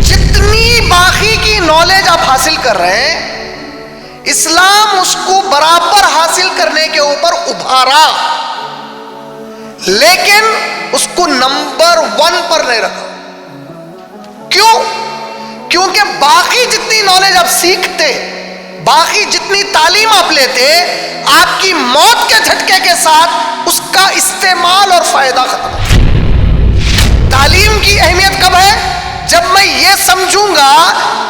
جتنی باقی کی نالج آپ حاصل کر رہے ہیں، اسلام اس کو برابر حاصل کرنے کے اوپر ابھارا، لیکن اس کو نمبر 1 پر نہیں رکھا۔ کیوں؟ کیونکہ باقی جتنی نالج آپ سیکھتے، باقی جتنی تعلیم آپ لیتے، آپ کی موت کے جھٹکے کے ساتھ اس کا استعمال اور فائدہ ختم ہے۔ تعلیم کی اہمیت کب ہے؟ جب میں یہ سمجھوں گا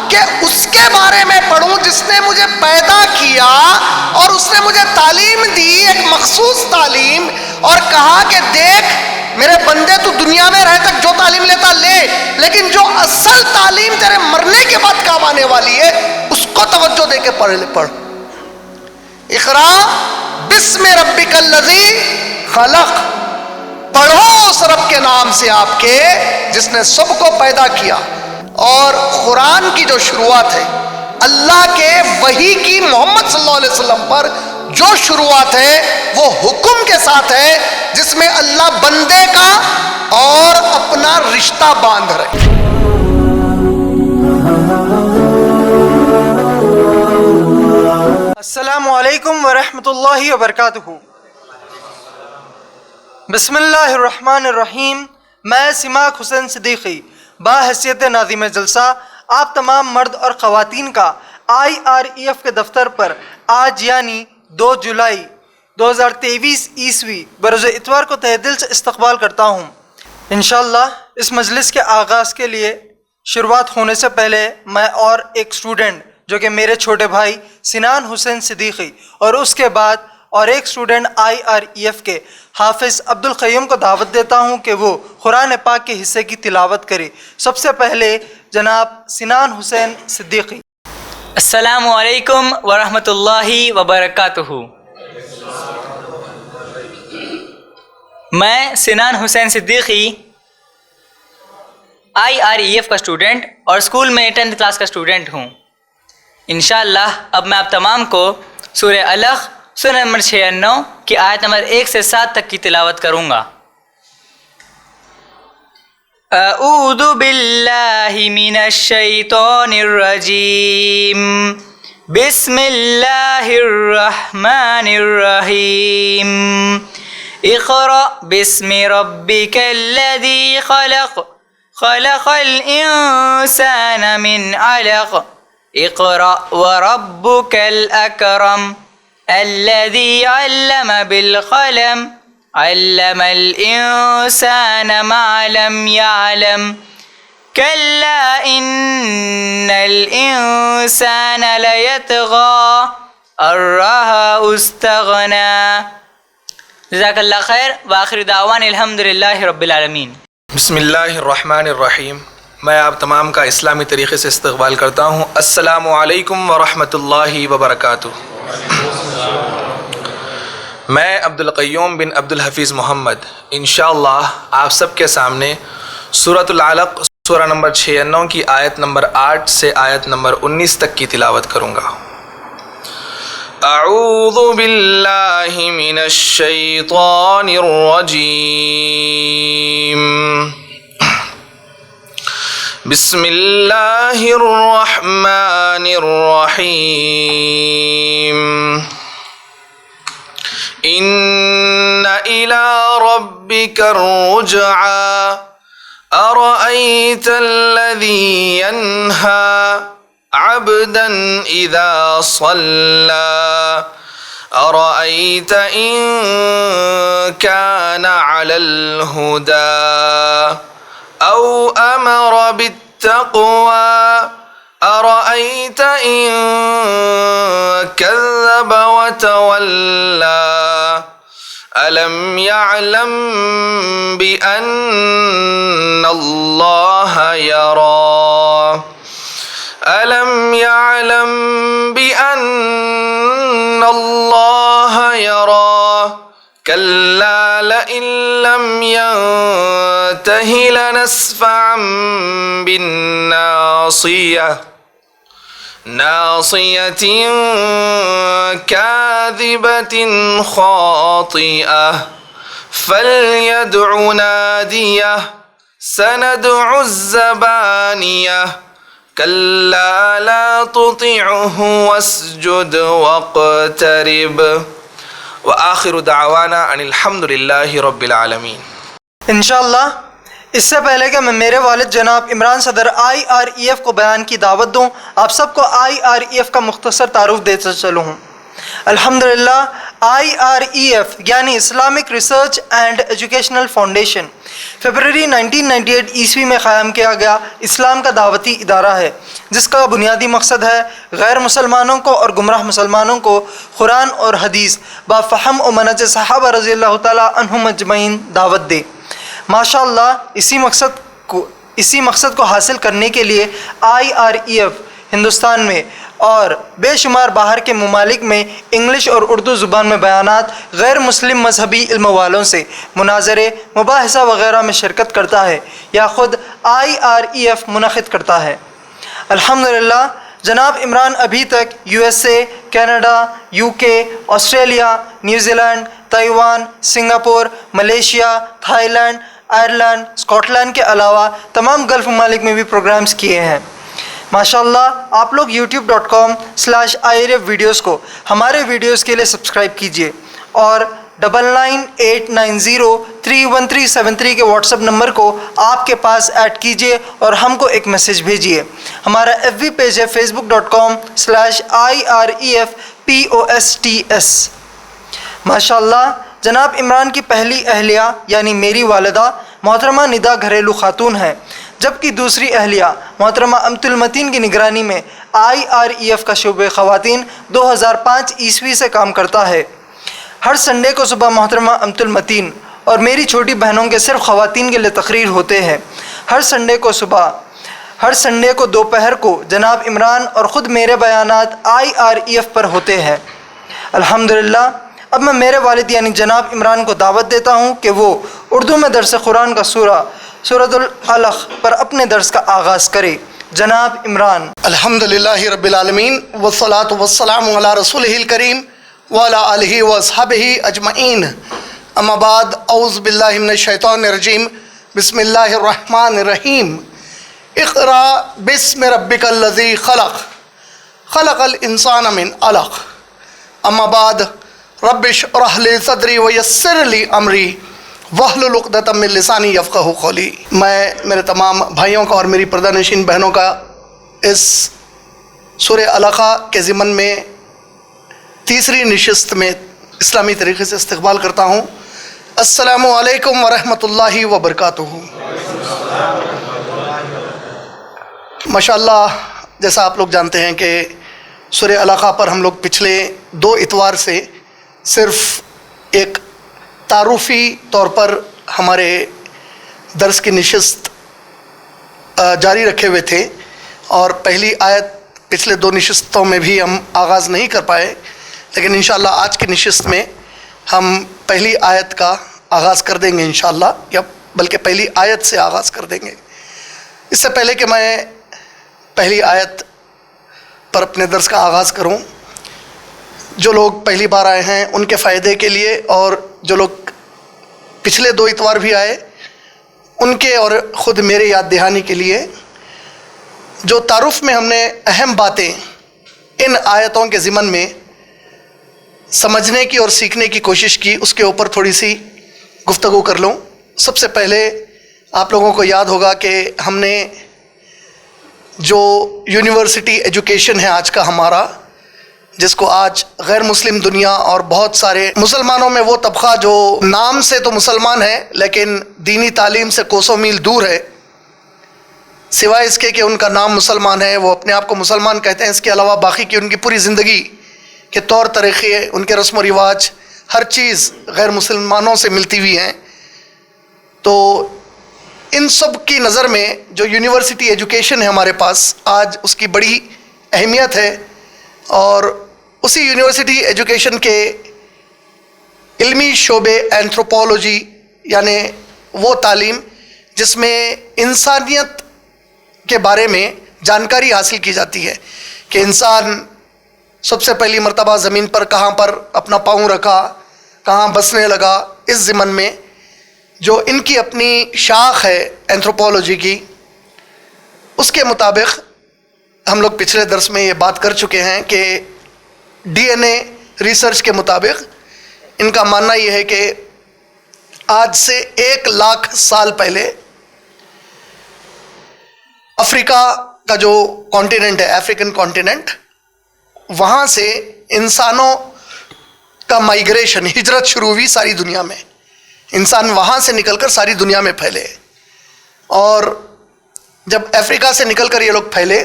کہ اس کے بارے میں پڑھوں جس نے مجھے پیدا کیا اور اس نے مجھے تعلیم دی، ایک مخصوص تعلیم، اور کہا کہ دیکھ میرے بندے تو دنیا میں رہ تک جو تعلیم لیتا لے، لیکن جو اصل تعلیم تیرے مرنے کے بعد کام آنے والی ہے اس کو توجہ دے کے پڑھ۔ اقرا بسم ربک الذی خلق، پڑھو اس رب کے نام سے آپ کے جس نے سب کو پیدا کیا۔ اور قرآن کی جو شروعات ہے، اللہ کے وحی کی محمد صلی اللہ علیہ وسلم پر جو شروعات ہے وہ حکم کے ساتھ ہے، جس میں اللہ بندے کا اور اپنا رشتہ باندھ رہے۔ السلام علیکم ورحمۃ اللہ وبرکاتہ۔ بسم اللہ الرحمن الرحیم۔ میں سماک حسین صدیقی باحیثیت ناظم جلسہ آپ تمام مرد اور خواتین کا IREF کے دفتر پر آج یعنی 2 جولائی 2023 عیسوی بروز اتوار کو تہ دل سے استقبال کرتا ہوں۔ انشاءاللہ اس مجلس کے آغاز کے لیے شروعات ہونے سے پہلے میں اور ایک اسٹوڈنٹ جو کہ میرے چھوٹے بھائی سنان حسین صدیقی اور اس کے بعد اور ایک اسٹوڈنٹ IREF کے حافظ عبدالقیوم کو دعوت دیتا ہوں کہ وہ قرآن پاک کے حصے کی تلاوت کرے۔ سب سے پہلے جناب سنان حسین صدیقی۔ السلام علیکم ورحمۃ اللہ وبرکاتہ۔ میں سنان حسین صدیقی IREF کا اسٹوڈنٹ اور اسکول میں 10th کلاس کا اسٹوڈنٹ ہوں۔ انشاءاللہ اب میں آپ تمام کو سورہ علق سورہ نمبر 96 کی آیت نمبر 1 سے 7 تک کی تلاوت کروں گا۔ اعوذ باللہ من الشیطان الرجیم، بسم اللہ الرحمن الرحیم، اقرأ باسم ربک الذی خلق، خلق الانسان من علق، اقرأ وربک الاکرم، الذي علم بالقلم، علم الإنسان ما لم يعلم، كلا إن الإنسان ليطغى أن رآه استغنى۔ جزاک اللہ خیر، وآخر دعوان الحمد للہ رب العالمین۔ بسم اللہ الرحمن الرحیم۔ میں آپ تمام کا اسلامی طریقے سے استقبال کرتا ہوں۔ السلام علیکم ورحمۃ اللہ وبرکاتہ۔ میں عبدالقیوم بن عبدالحفیظ محمد انشاءاللہ آپ سب کے سامنے سورۃ العلق سورہ نمبر 96 کی آیت نمبر 8 سے آیت نمبر 19 تک کی تلاوت کروں گا۔ اعوذ باللہ من الشیطان الرجیم، بسم اللہ الرحمن الرحیم، ان الى ربک الرجعى، ارأیت الذی ینہی عبدا اذا صلی، ارأیت ان کان علی الہدی او امر بالتقوى، ارأیت ان کذب وتولى، الم یعلم بأن اللہ یری، الم یعلم بأن اللہ یری، کلا لئن لم ينتہ لنسفعا بالناصیہ، ناصیۃ کاذبۃ خاطئہ، فلیدع نادیہ، سندع الزبانية كلا لا تطعه واسجد واقترب وآخر دعوانا ان الحمد لله رب العالمين. انشاءاللہ اس سے پہلے کہ میں میرے والد جناب عمران صدر IREF کو بیان کی دعوت دوں، آپ سب کو IREF کا مختصر تعارف دیتا چلوں ہوں. الحمدللہ IREF یعنی Islamic research and educational foundation February 1998 عیسوی میں قائم کیا گیا اسلام کا دعوتی ادارہ ہے، جس کا بنیادی مقصد ہے غیر مسلمانوں کو اور گمراہ مسلمانوں کو قرآن اور حدیث با فہم و منہج صحابہ رضی اللہ تعالی عنہم اجمعین دعوت دے. ماشاءاللہ اسی مقصد کو حاصل کرنے کے لیے IREF ہندوستان میں اور بے شمار باہر کے ممالک میں انگلش اور اردو زبان میں بیانات، غیر مسلم مذہبی علم والوں سے مناظرے، مباحثہ وغیرہ میں شرکت کرتا ہے یا خود IREF منعقد کرتا ہے. الحمدللہ جناب عمران ابھی تک USA، Canada, UK، Australia, New Zealand, Taiwan, Singapore, Malaysia, Thailand, Ireland, Scotland کے علاوہ تمام گلف ممالک میں بھی پروگرامز کیے ہیں. ماشاءاللہ آپ لوگ youtube.com/IREF ویڈیوز کو ہمارے ویڈیوز کے لیے سبسکرائب کیجئے اور 9989031373 کے واٹس ایپ نمبر کو آپ کے پاس ایڈ کیجئے اور ہم کو ایک میسیج بھیجئے. ہمارا FB پیج ہے facebook.com/IREFPOSTS. ماشاءاللہ جناب عمران کی پہلی اہلیہ یعنی میری والدہ محترمہ ندا گھریلو خاتون ہیں، جبکہ دوسری اہلیہ محترمہ امت المتین کی نگرانی میں IREF کا شعبہ خواتین 2005 عیسوی سے کام کرتا ہے. ہر سنڈے کو صبح محترمہ امت المتین اور میری چھوٹی بہنوں کے صرف خواتین کے لیے تقریر ہوتے ہیں. ہر سنڈے کو دوپہر کو جناب عمران اور خود میرے بیانات IREF پر ہوتے ہیں. الحمدللہ اب میں میرے والد یعنی جناب عمران کو دعوت دیتا ہوں کہ وہ اردو میں درس قرآن کا سورۃ العلق پر اپنے درس کا آغاز کرے. جناب عمران. الحمدللہ رب العالمین والصلاة والسلام علی رسولہ الکریم وعلی آلہ واصحابہ اجمعین. اما بعد اعوذ باللہ من الشیطان الرجیم. بسم اللہ الرحمن الرحیم. اقرأ باسم ربک الذی خلق خلق الانسان من علق. اما بعد رب اشرح لی صدری ویسر لی امری واحلل عقدۃ من لسانی یفقہوا قولی. میں میرے تمام بھائیوں کا اور میری پردہ نشین بہنوں کا اس سورہ علقہ کے ضمن میں تیسری نشست میں اسلامی طریقے سے استقبال کرتا ہوں. السلام علیکم ورحمۃ اللہ وبرکاتہ. ماشاءاللہ جیسا آپ لوگ جانتے ہیں کہ سورہ علقہ پر ہم لوگ پچھلے 2 اتوار سے صرف ایک تعارفی طور پر ہمارے درس کی نشست جاری رکھے ہوئے تھے اور پہلی آیت پچھلے 2 نشستوں میں بھی ہم آغاز نہیں کر پائے، لیکن انشاءاللہ آج کی نشست میں ہم پہلی آیت کا آغاز کر دیں گے انشاءاللہ، یا بلکہ پہلی آیت سے آغاز کر دیں گے. اس سے پہلے کہ میں پہلی آیت پر اپنے درس کا آغاز کروں، جو لوگ پہلی بار آئے ہیں ان کے فائدے کے لیے اور جو لوگ پچھلے 2 اتوار بھی آئے ان کے اور خود میرے یاد دہانی کے لیے، جو تعارف میں ہم نے اہم باتیں ان آیتوں کے ضمن میں سمجھنے کی اور سیکھنے کی کوشش کی، اس کے اوپر تھوڑی سی گفتگو کر لوں. سب سے پہلے آپ لوگوں کو یاد ہوگا کہ ہم نے جو یونیورسٹی ایجوکیشن ہے آج کا ہمارا، جس کو آج غیر مسلم دنیا اور بہت سارے مسلمانوں میں وہ طبقہ جو نام سے تو مسلمان ہے لیکن دینی تعلیم سے کوسوں میل دور ہے، سوائے اس کے کہ ان کا نام مسلمان ہے، وہ اپنے آپ کو مسلمان کہتے ہیں، اس کے علاوہ باقی کی ان کی پوری زندگی کے طور طریقے، ان کے رسم و رواج، ہر چیز غیر مسلمانوں سے ملتی ہوئی ہیں. تو ان سب کی نظر میں جو یونیورسٹی ایجوکیشن ہے ہمارے پاس آج، اس کی بڑی اہمیت ہے. اور اسی یونیورسٹی ایجوکیشن کے علمی شعبے اینتھروپولوجی یعنی وہ تعلیم جس میں انسانیت کے بارے میں جانکاری حاصل کی جاتی ہے کہ انسان سب سے پہلی مرتبہ زمین پر کہاں پر اپنا پاؤں رکھا، کہاں بسنے لگا، اس ضمن میں جو ان کی اپنی شاخ ہے اینتھروپولوجی کی، اس کے مطابق ہم لوگ پچھلے درس میں یہ بات کر چکے ہیں کہ ڈی این اے ریسرچ کے مطابق ان کا ماننا یہ ہے کہ آج سے 1,00,000 سال پہلے افریقہ کا جو کانٹیننٹ ہے، افریقن کانٹیننٹ، وہاں سے انسانوں کا مائیگریشن، ہجرت شروع ہوئی ساری دنیا میں. انسان وہاں سے نکل کر ساری دنیا میں پھیلے، اور جب افریقہ سے نکل کر یہ لوگ پھیلے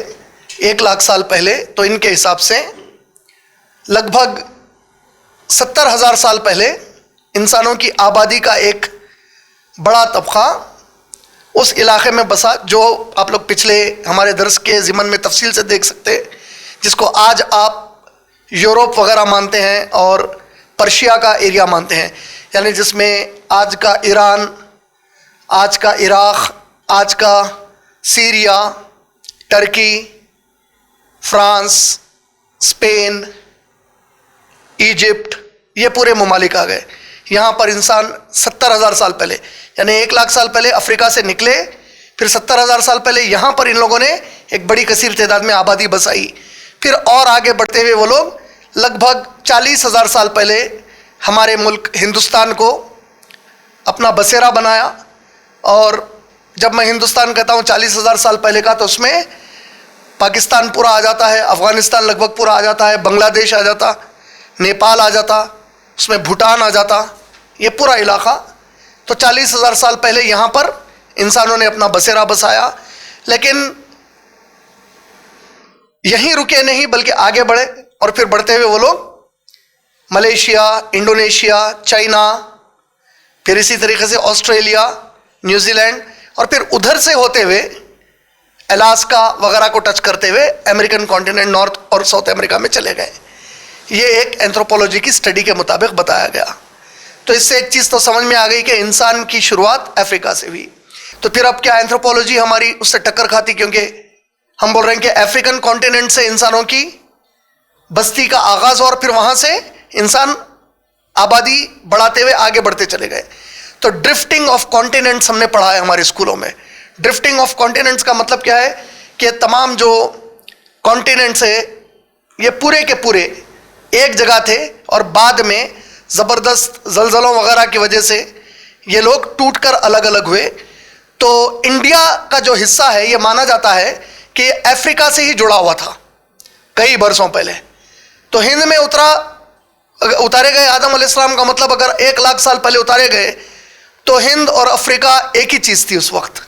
1,00,000 سال پہلے، تو ان کے حساب سے لگ بھگ 70,000 سال پہلے انسانوں کی آبادی کا ایک بڑا طبقہ اس علاقے میں بسا، جو آپ لوگ پچھلے ہمارے درس کے ضمن میں تفصیل سے دیکھ سکتے، جس کو آج آپ یوروپ وغیرہ مانتے ہیں اور پرشیا کا ایریا مانتے ہیں، یعنی جس میں آج کا ایران، آج کا عراق، آج کا Syria, Turkey, France, Spain, Egypt, یہ پورے ممالک آ گئے. یہاں پر انسان 70,000 سال پہلے، یعنی 1,00,000 سال پہلے افریقہ سے نکلے، پھر 70,000 سال پہلے یہاں پر ان لوگوں نے ایک بڑی کثیر تعداد میں آبادی بسائی. پھر اور آگے بڑھتے ہوئے وہ لوگ لگ بھگ 40,000 سال پہلے ہمارے ملک ہندوستان کو اپنا بسیرا بنایا. اور جب میں ہندوستان کہتا ہوں 40,000 سال پہلے کا، تو اس میں پاکستان پورا آ جاتا ہے، افغانستان لگ بھگ پورا آ جاتا ہے، بنگلہ دیش آ جاتا، نیپال آ جاتا، اس میں بھوٹان آ جاتا، یہ پورا علاقہ. تو 40,000 سال پہلے یہاں پر انسانوں نے اپنا بسیرا بسایا. لیکن یہیں رکے نہیں، بلکہ آگے بڑھے، اور پھر بڑھتے ہوئے وہ لوگ ملیشیا، انڈونیشیا، چائنا، پھر اسی طریقے سے آسٹریلیا، نیوزی لینڈ، اور پھر ادھر سے ہوتے ہوئے الاسکا وغیرہ کو ٹچ کرتے ہوئے امریکن کانٹیننٹ، نارتھ اور ساؤتھ امریکہ میں چلے گئے. یہ ایک اینتھروپولوجی کی اسٹڈی کے مطابق بتایا گیا. تو اس سے ایک چیز تو سمجھ میں آ گئی کہ انسان کی شروعات افریقہ سے ہوئی. تو پھر اب کیا اینتھروپولوجی ہماری اس سے ٹکر کھاتی، کیونکہ ہم بول رہے ہیں کہ افریقن کانٹیننٹ سے انسانوں کی بستی کا آغاز، اور پھر وہاں سے انسان آبادی بڑھاتے ہوئے آگے بڑھتے چلے گئے. تو ڈرفٹنگ آف کانٹیننٹس ہم نے پڑھا ہے ہمارے اسکولوں میں. ڈرفٹنگ آف کانٹیننٹس کا مطلب کیا ہے کہ تمام جو کانٹیننٹس ہے یہ پورے کے پورے ایک جگہ تھے، اور بعد میں زبردست زلزلوں وغیرہ کی وجہ سے یہ لوگ ٹوٹ کر الگ الگ ہوئے. تو انڈیا کا جو حصہ ہے یہ مانا جاتا ہے کہ افریقہ سے ہی جڑا ہوا تھا کئی برسوں پہلے. تو ہند میں اتارے گئے آدم علیہ السلام کا مطلب اگر 1,00,000 سال پہلے اتارے گئے تو ہند اور افریقہ ایک ہی چیز تھی اس وقت.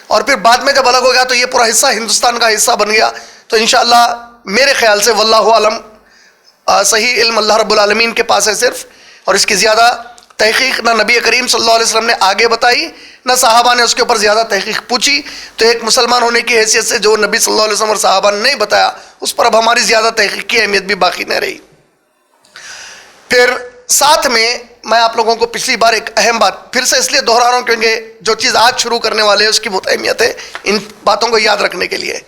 اور پھر بعد میں جب الگ ہو گیا تو یہ پورا حصہ ہندوستان کا حصہ بن گیا. تو انشاءاللہ میرے خیال سے واللہ عالم، صحیح علم اللہ رب العالمین کے پاس ہے صرف، اور اس کی زیادہ تحقیق نہ نبی کریم صلی اللہ علیہ وسلم نے آگے بتائی، نہ صحابہ نے اس کے اوپر زیادہ تحقیق پوچھی. تو ایک مسلمان ہونے کی حیثیت سے جو نبی صلی اللہ علیہ وسلم اور صحابہ نے نہیں بتایا، اس پر اب ہماری زیادہ تحقیق کی اہمیت بھی باقی نہیں رہی. پھر ساتھ میں میں آپ لوگوں کو پچھلی بار ایک اہم بات پھر سے اس لیے دہرا رہا ہوں کیونکہ جو چیز آج شروع کرنے والے ہیں اس کی بہت اہمیت ہے ان باتوں کو یاد رکھنے کے لیے.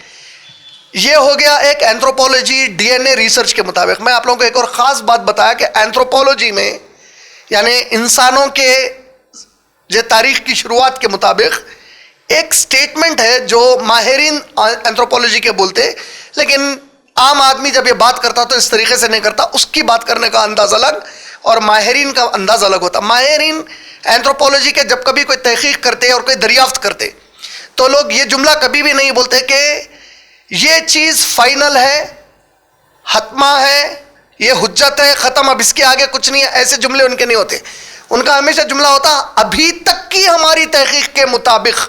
یہ ہو گیا ایک anthropology D N A research کے مطابق. میں آپ لوگوں کو ایک اور خاص بات بتایا کہ اینتھروپولوجی میں یعنی انسانوں کے جو تاریخ کی شروعات کے مطابق ایک سٹیٹمنٹ ہے جو ماہرین اینتھروپولوجی کے بولتے، لیکن عام آدمی جب یہ بات کرتا تو اس طریقے سے نہیں کرتا. اس کی بات کرنے کا انداز الگ اور ماہرین کا انداز الگ ہوتا. ماہرین اینتھروپولوجی کے جب کبھی کوئی تحقیق کرتے اور کوئی دریافت کرتے تو لوگ یہ جملہ کبھی بھی نہیں بولتے کہ یہ چیز فائنل ہے، حتمہ ہے، یہ حجت ہے، ختم، اب اس کے آگے کچھ نہیں ہے. ایسے جملے ان کے نہیں ہوتے. ان کا ہمیشہ جملہ ہوتا ابھی تک کی ہماری تحقیق کے مطابق،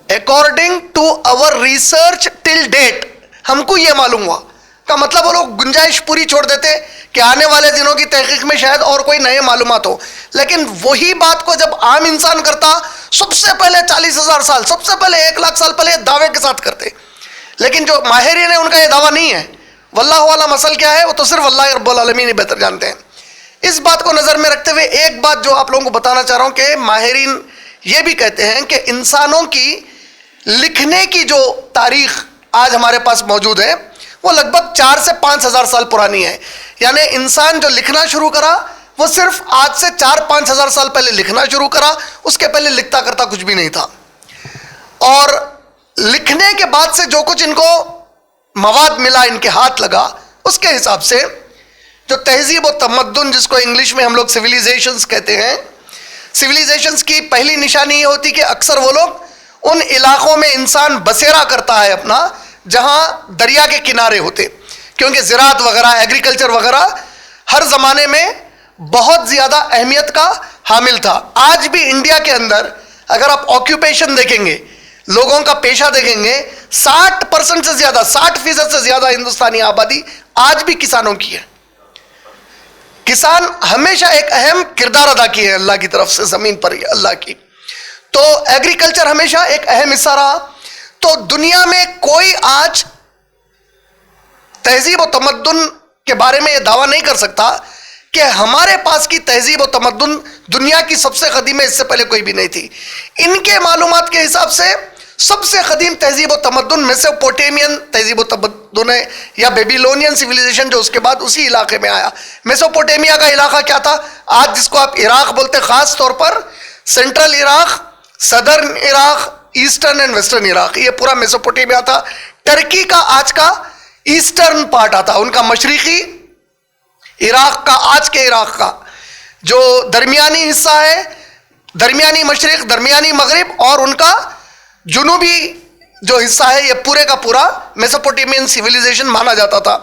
according to our research till date, ہم کو یہ معلوم ہوا. کا مطلب وہ لوگ گنجائش پوری چھوڑ دیتے کہ آنے والے دنوں کی تحقیق میں شاید اور کوئی نئے معلومات ہو. لیکن وہی بات کو جب عام انسان کرتا سب سے پہلے 40,000 سال، سب سے پہلے 1,00,000 سال پہلے دعوے کے ساتھ کرتے. لیکن جو ماہرین ہیں ان کا یہ دعویٰ نہیں ہے. واللہ والا مسئلہ کیا ہے وہ تو صرف اللہ رب العالمین ہی بہتر جانتے ہیں. اس بات کو نظر میں رکھتے ہوئے ایک بات جو آپ لوگوں کو بتانا چاہ رہا ہوں کہ ماہرین یہ بھی کہتے ہیں کہ انسانوں کی لکھنے کی جو تاریخ آج ہمارے پاس موجود ہے وہ لگ بھگ 4 سے 5 ہزار سال پرانی ہے. یعنی انسان جو لکھنا شروع کرا وہ صرف آج سے 4-5 ہزار سال پہلے لکھنا شروع کرا. اس کے پہلے لکھتا کرتا کچھ بھی نہیں تھا. اور لکھنے کے بعد سے جو کچھ ان کو مواد ملا, ان کے ہاتھ لگا, اس کے حساب سے جو تہذیب و تمدن, جس کو انگلش میں ہم لوگ سویلائزیشنز کہتے ہیں, سویلائزیشنز کی پہلی نشانی یہ ہوتی کہ اکثر وہ لوگ ان علاقوں میں انسان بسیرا کرتا ہے اپنا جہاں دریا کے کنارے ہوتے, کیونکہ زراعت وغیرہ, ایگریکلچر وغیرہ ہر زمانے میں بہت زیادہ اہمیت کا حامل تھا. آج بھی انڈیا کے اندر اگر آپ آکیوپیشن دیکھیں گے, لوگوں کا پیشہ دیکھیں گے, 60% سے زیادہ, 60% سے زیادہ ہندوستانی آبادی آج بھی کسانوں کی ہے. کسان ہمیشہ ایک اہم کردار ادا کیے ہیں اللہ کی طرف سے زمین پر, اللہ کی. تو ایگریکلچر ہمیشہ ایک اہم حصہ رہا. تو دنیا میں کوئی آج تہذیب و تمدن کے بارے میں یہ دعویٰ نہیں کر سکتا کہ ہمارے پاس کی تہذیب و تمدن دنیا کی سب سے قدیم ہے, اس سے پہلے کوئی بھی نہیں تھی. ان کے معلومات کے حساب سے سب سے قدیم تہذیب و تمدن میسوپوٹیمین تہذیب و تمدن ہے, یا بیبیلونین سویلائزیشن, جو اس کے بعد اسی علاقے میں آیا. میسوپوٹیمیا کا علاقہ کیا تھا, آج جس کو آپ عراق بولتے, خاص طور پر central Iraq, southern Iraq, eastern and western Iraq, یہ پورا میسوپوٹیمیا تھا. ٹرکی کا آج کا ایسٹرن پارٹ آتا, ان کا مشرقی عراق کا, آج کے عراق کا جو درمیانی حصہ ہے, درمیانی مشرق, درمیانی مغرب, اور ان کا جنوبی جو حصہ ہے, یہ پورے کا پورا میسوپوٹیمین سویلائزیشن مانا جاتا تھا.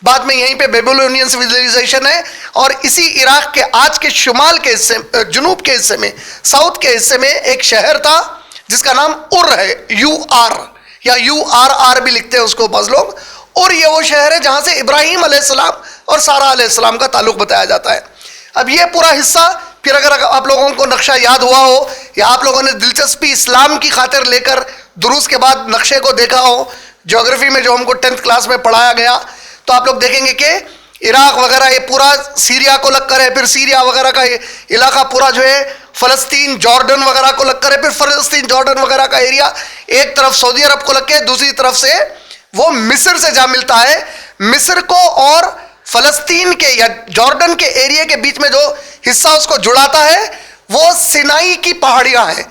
بعد میں یہیں پہ بیبیلونین سویلائزیشن ہے. اور اسی عراق کے آج کے شمال کے حصے, جنوب کے حصے میں, ساؤتھ کے حصے میں ایک شہر تھا جس کا نام ار ہے, UR یا URR بھی لکھتے ہیں اس کو بعض لوگ. اور یہ وہ شہر ہے جہاں سے ابراہیم علیہ السلام اور سارہ علیہ السلام کا تعلق بتایا جاتا ہے. اب یہ پورا حصہ پھر اگر آپ لوگوں کو نقشہ یاد ہوا ہو, یا آپ لوگوں نے دلچسپی اسلام کی خاطر لے کر دروس کے بعد نقشے کو دیکھا ہو, جغرافی میں جو ہم کو 10th کلاس میں پڑھایا گیا, تو آپ لوگ دیکھیں گے کہ عراق وغیرہ یہ پورا سیریا کو لگ کر ہے, پھر سیریا وغیرہ کا علاقہ پورا جو ہے فلسطین, جارڈن وغیرہ کو لگ کر ہے, پھر فلسطین, جارڈن وغیرہ کا ایریا ایک طرف سعودی عرب کو لگ کے, دوسری طرف سے وہ مصر سے جا ملتا ہے. مصر کو اور فلسطین کے یا جارڈن کے ایریا کے بیچ میں جو حصہ اس کو جڑاتا ہے وہ سینائی کی پہاڑیاں ہیں.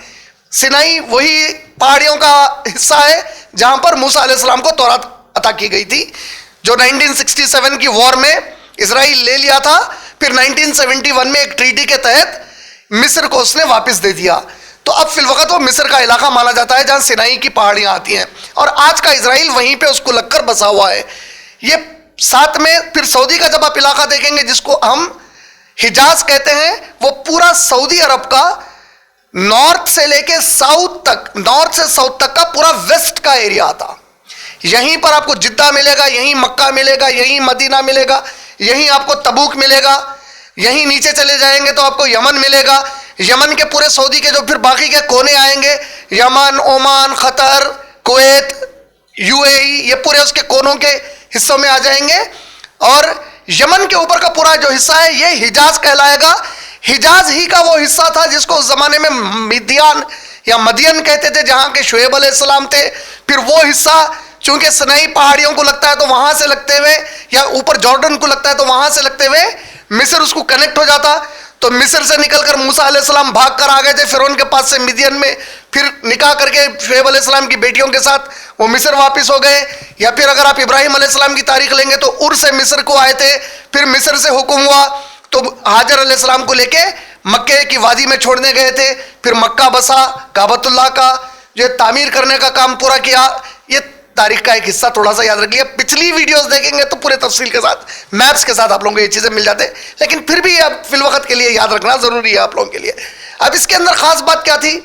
سینائی وہی پہاڑیوں کا حصہ ہے جہاں پر موسیٰ علیہ السلام کو تورات عطا کی گئی تھی, جو 1967 کی وار میں اسرائیل لے لیا تھا. پھر 1971 میں ایک ٹریٹی کے تحت مصر کو اس نے واپس دے دیا. تو اب فی الوقت وہ مصر کا علاقہ مانا جاتا ہے جہاں سینائی کی پہاڑیاں آتی ہیں, اور آج کا اسرائیل وہیں پہ اس کو لگ کر بسا ہوا ہے. یہ ساتھ میں پھر سعودی کا جب آپ علاقہ دیکھیں گے جس کو ہم حجاز کہتے ہیں, وہ پورا سعودی عرب کا نارتھ سے لے کے ساؤتھ تک, نارتھ سے ساؤتھ تک کا پورا ویسٹ کا ایریا آتا. یہیں پر آپ کو جدہ ملے گا, یہیں مکہ ملے گا, یہیں مدینہ ملے گا, یہیں آپ کو تبوک ملے گا, یہیں نیچے چلے جائیں گے تو آپ کو یمن ملے گا. یمن کے پورے سعودی کے جو پھر باقی کے کونے آئیں گے, یمن, عمان, قطر, کویت, UAE, یہ پورے اس کے کونوں کے حصوں میں آ جائیں گے. اور یمن کے اوپر کا پورا جو حصہ ہے یہ حجاز کہلائے گا. حجاز ہی کا وہ حصہ تھا جس کو اس زمانے میں مدین یا مدین کہتے تھے, جہاں کے شعیب علیہ السلام تھے. پھر وہ حصہ چونکہ سنائی پہاڑیوں کو لگتا ہے تو وہاں سے لگتے ہوئے, یا اوپر جارڈن کو لگتا ہے تو وہاں سے لگتے ہوئے مصر اس کو کنیکٹ ہو جاتا. تو مصر سے نکل کر موسیٰ علیہ السلام بھاگ کر آ گئے تھے فرعون کے پاس سے مدین میں, پھر نکاح کر کے شعیب علیہ السلام کی بیٹیوں کے ساتھ وہ مصر واپس ہو گئے. یا پھر اگر آپ ابراہیم علیہ السلام کی تاریخ لیں گے تو ار سے مصر کو آئے تھے, پھر مصر سے حکم ہوا تو حاجر علیہ السلام کو لے کے مکے کی وادی میں چھوڑنے گئے تھے. پھر مکہ بسا, کعبۃ اللہ کا جو تعمیر کرنے کا کام پورا کیا. یہ تاریخ کا ایک حصہ تھوڑا سا یاد رکھیے. پچھلی ویڈیوز دیکھیں گے تو پورے تفصیل کے ساتھ, میپس کے ساتھ آپ لوگوں کو یہ چیزیں مل جاتے ہیں, لیکن پھر بھی اب فی الوقت کے لیے یاد رکھنا ضروری ہے آپ لوگوں کے لیے. اب اس کے اندر خاص بات کیا تھی؟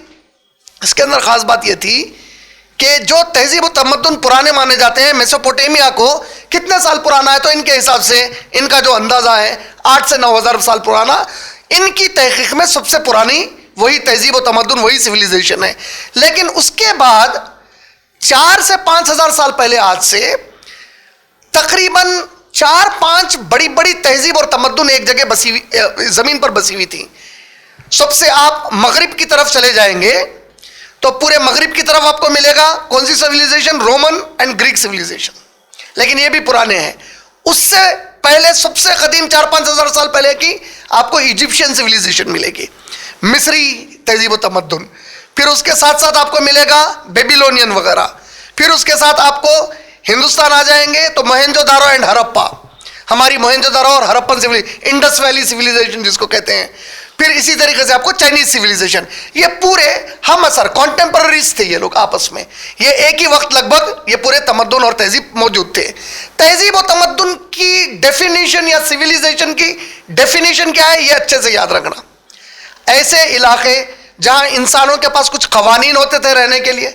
اس کے اندر خاص بات یہ تھی کہ جو تہذیب و تمدن پرانے مانے جاتے ہیں, میسوپوٹیمیا کو کتنے سال پرانا ہے, تو ان کے حساب سے ان کا جو اندازہ ہے 8 سے 9,000 سال پرانا. ان کی تحقیق میں سب سے پرانی وہی تہذیب و تمدن, وہی سویلائزیشن ہے. لیکن اس کے بعد 4 سے 5,000 سال پہلے آج سے تقریباً 4-5 بڑی بڑی تہذیب اور تمدن ایک جگہ بسی ہوئی, زمین پر بسی ہوئی تھی. سب سے آپ مغرب کی طرف چلے جائیں گے تو پورے مغرب کی طرف آپ کو ملے گا کون سی civilisation? Roman and Greek civilisation. لیکن یہ بھی پرانے ہیں. اس سے پہلے سب سے قدیم 4-5 ہزار سال پہلے کی آپ کو ایجپشین سویلائزیشن ملے گی, مصری تہذیب و تمدن, پھر اس کے ساتھ ساتھ آپ کو ملے گا بیبیلونین وغیرہ, پھر اس کے ساتھ آپ کو ہندوستان آ جائیں گے تو موہنجو دارو اینڈ ہرپا, ہماری موہنجو دارو اور ہرپن انڈس ویلی سویلائزیشن جس کو کہتے ہیں, پھر اسی طریقے سے آپ کو چائنیز سویلائزیشن. یہ پورے ہم اثر کانٹمپرریز تھے یہ لوگ آپس میں, یہ ایک ہی وقت لگ بھگ یہ پورے تمدن اور تہذیب موجود تھے. تہذیب و تمدن کی ڈیفینیشن یا سویلائزیشن کی ڈیفینیشن کیا ہے یہ اچھے سے یاد رکھنا. ایسے علاقے جہاں انسانوں کے پاس کچھ قوانین ہوتے تھے رہنے کے لیے,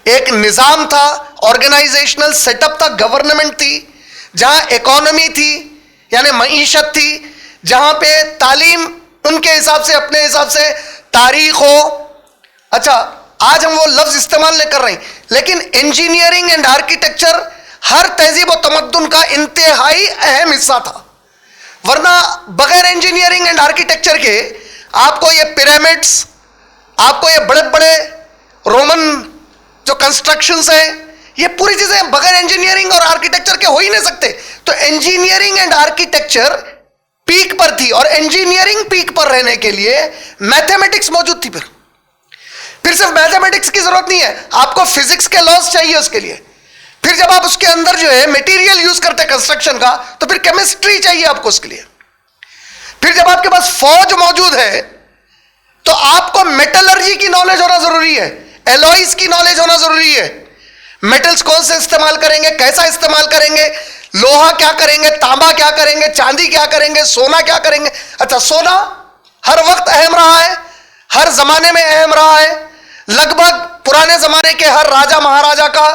ایک نظام تھا, آرگنائزیشنل سیٹ اپ تھا, گورنمنٹ تھی, جہاں اکانومی تھی یعنی معیشت تھی, جہاں پہ تعلیم ان کے حساب سے اپنے حساب سے تاریخ ہو. اچھا آج ہم وہ لفظ استعمال نہیں کر رہے ہیں, لیکن انجینئرنگ اینڈ آرکیٹیکچر ہر تہذیب و تمدن کا انتہائی اہم حصہ تھا, ورنہ بغیر انجینئرنگ اینڈ آرکیٹیکچر کے آپ کو یہ پیرامڈس, آپ کو یہ بڑے بڑے رومن جو کنسٹرکشنز ہیں, یہ پوری چیزیں بغیر انجینئرنگ اور آرکیٹیکچر کے ہو ہی نہیں سکتے. تو انجینئرنگ اینڈ آرکیٹیکچر پیک پر تھی, اور انجینئرنگ پیک پر رہنے کے لیے میتھمیٹکس موجود تھی. پھر صرف میتھمیٹکس کی ضرورت نہیں ہے, آپ کو فزکس کے لاز چاہیے اس کے لیے. پھر جب آپ اس کے اندر جو ہے میٹیریل یوز کرتے کنسٹرکشن کا تو پھر کیمسٹری چاہیے آپ کو اس کے لیے. پھر جب آپ کے پاس فوج موجود ہے تو آپ کو میٹلرجی کی نالج ہونا ضروری ہے, ایلوئز کی نالج ہونا ضروری ہے. میٹلز کون سے استعمال کریں گے, کیسا استعمال کریں گے, لوہا کیا کریں گے, تانبا کیا کریں گے, چاندی کیا کریں گے, سونا کیا کریں گے. اچھا سونا ہر وقت اہم رہا ہے, ہر زمانے میں اہم رہا ہے. لگ بھگ پرانے زمانے کے ہر راجا مہاراجا کا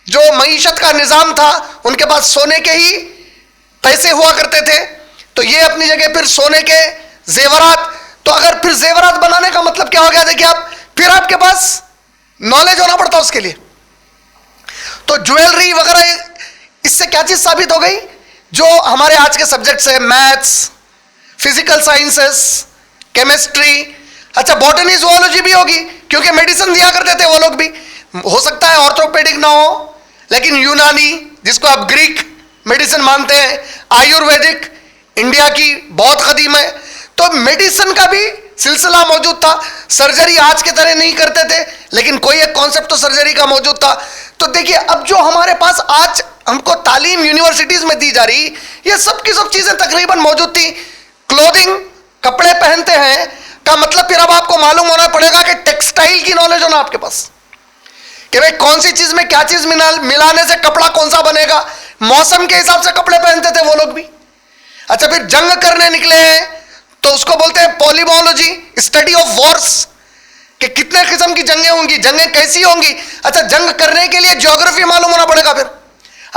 جو معیشت کا نظام تھا ان کے پاس سونے کے ہی پیسے ہوا کرتے تھے. تو یہ اپنی جگہ پھر سونے کے زیورات. تو اگر پھر زیورات بنانے کا مطلب کیا ہو گیا, دیکھیے آپ پھر آپ کے پاس نالج ہونا پڑتا اس کے لیے. تو جویلری وغیرہ اس سے کیا چیز ثابت ہو گئی, جو ہمارے آج کے سبجیکٹس ہیں, میتھس, فزیکل سائنسز, کیمسٹری. اچھا باٹنی زوالوجی بھی ہوگی کیونکہ میڈیسن دیا کرتے تھے وہ لوگ بھی. ہو سکتا ہے آرتھوپیڈک نہ ہو, لیکن یونانی جس کو آپ گریک میڈیسن مانتے ہیں, آیورویدک انڈیا کی بہت قدیم ہے, تو میڈیسن کا بھی سلسلہ موجود تھا. سرجری آج کے طرح نہیں کرتے تھے لیکن کوئی ایک کانسیپٹ تو سرجری کا موجود تھا. تو دیکھیے اب جو ہمارے پاس آج ہم کو تعلیم یونیورسٹیز میں دی جا رہی, یہ سب کی سب چیزیں تقریباً موجود تھی. کلودنگ کپڑے پہنتے ہیں کا مطلب پھر اب آپ کو معلوم ہونا پڑے گا کہ ٹیکسٹائل کی نالج ہونا آپ کے پاس, کہ بھئی کون سی چیز میں کیا چیز ملانے سے کپڑا کون سا بنے گا. موسم کے حساب سے کپڑے پہنتے تھے وہ لوگ بھی. اچھا پھر جنگ کرنے نکلے ہیں تو اس کو بولتے ہیں پولیمولوجی, اسٹڈی آف وارس, کہ کتنے قسم کی جنگیں ہوں گی, جنگیں کیسی ہوں گی. اچھا جنگ کرنے کے لیے جیوگرافی معلوم ہونا پڑے گا, پھر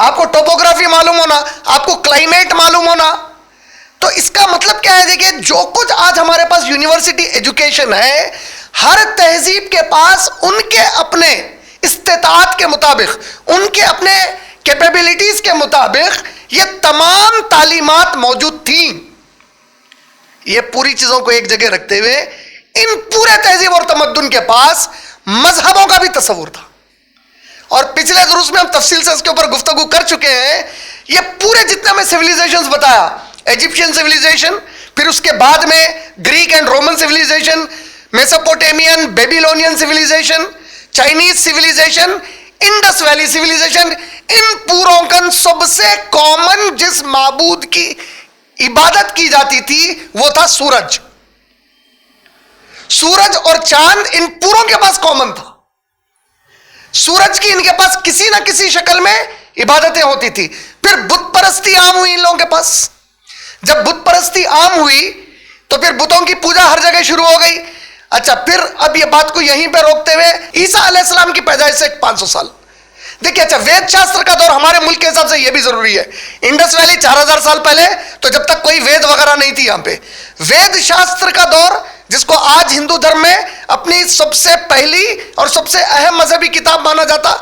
آپ کو ٹوپوگرافی معلوم ہونا, آپ کو کلائمیٹ معلوم ہونا. تو اس کا مطلب کیا ہے, دیکھیے جو کچھ آج ہمارے پاس یونیورسٹی ایجوکیشن ہے, ہر تہذیب کے پاس ان کے اپنے استطاعت کے مطابق, ان کے اپنے کیپیبلٹیز کے مطابق یہ تمام تعلیمات موجود تھیں. یہ پوری چیزوں کو ایک جگہ رکھتے ہوئے ان پورے تہذیب اور تمدن کے پاس مذہبوں کا بھی تصور تھا. اور پچھلے دروس میں ہم تفصیل سے اس کے اوپر گفتگو کر چکے ہیں. یہ پورے جتنے میں سویلائزیشنز بتایا, ایجپشین سویلائزیشن, پھر اس کے بعد میں Greek and Roman civilisation, Mesopotamian Babylonian civilisation, Chinese civilisation, Indus valley civilisation, ان پوروں کا سب سے کامن جس معبود کی عبادت کی جاتی تھی وہ تھا سورج. سورج اور چاند ان پوروں کے پاس کامن تھا. سورج کی ان کے پاس کسی نہ کسی شکل میں عبادتیں ہوتی تھی. پھر بت پرستی عام ہوئی ان لوگوں کے پاس. جب بت پرستی عام ہوئی تو پھر بتوں کی پوجا ہر جگہ شروع ہو گئی. اچھا پھر اب یہ بات کو یہیں پہ روکتے ہوئے عیسیٰ علیہ السلام کی پیدائش سے 500 سال دیکھیے. اچھا وید شاستر کا دور ہمارے ملک کے حساب سے یہ بھی ضروری ہے. انڈس ویلی 4000 سال پہلے, تو جب تک کوئی وید وغیرہ نہیں تھی یہاں پہ. وید شاستر کا دور جس کو آج ہندو دھرم میں اپنی سب سے پہلی اور سب سے اہم مذہبی کتاب مانا جاتا,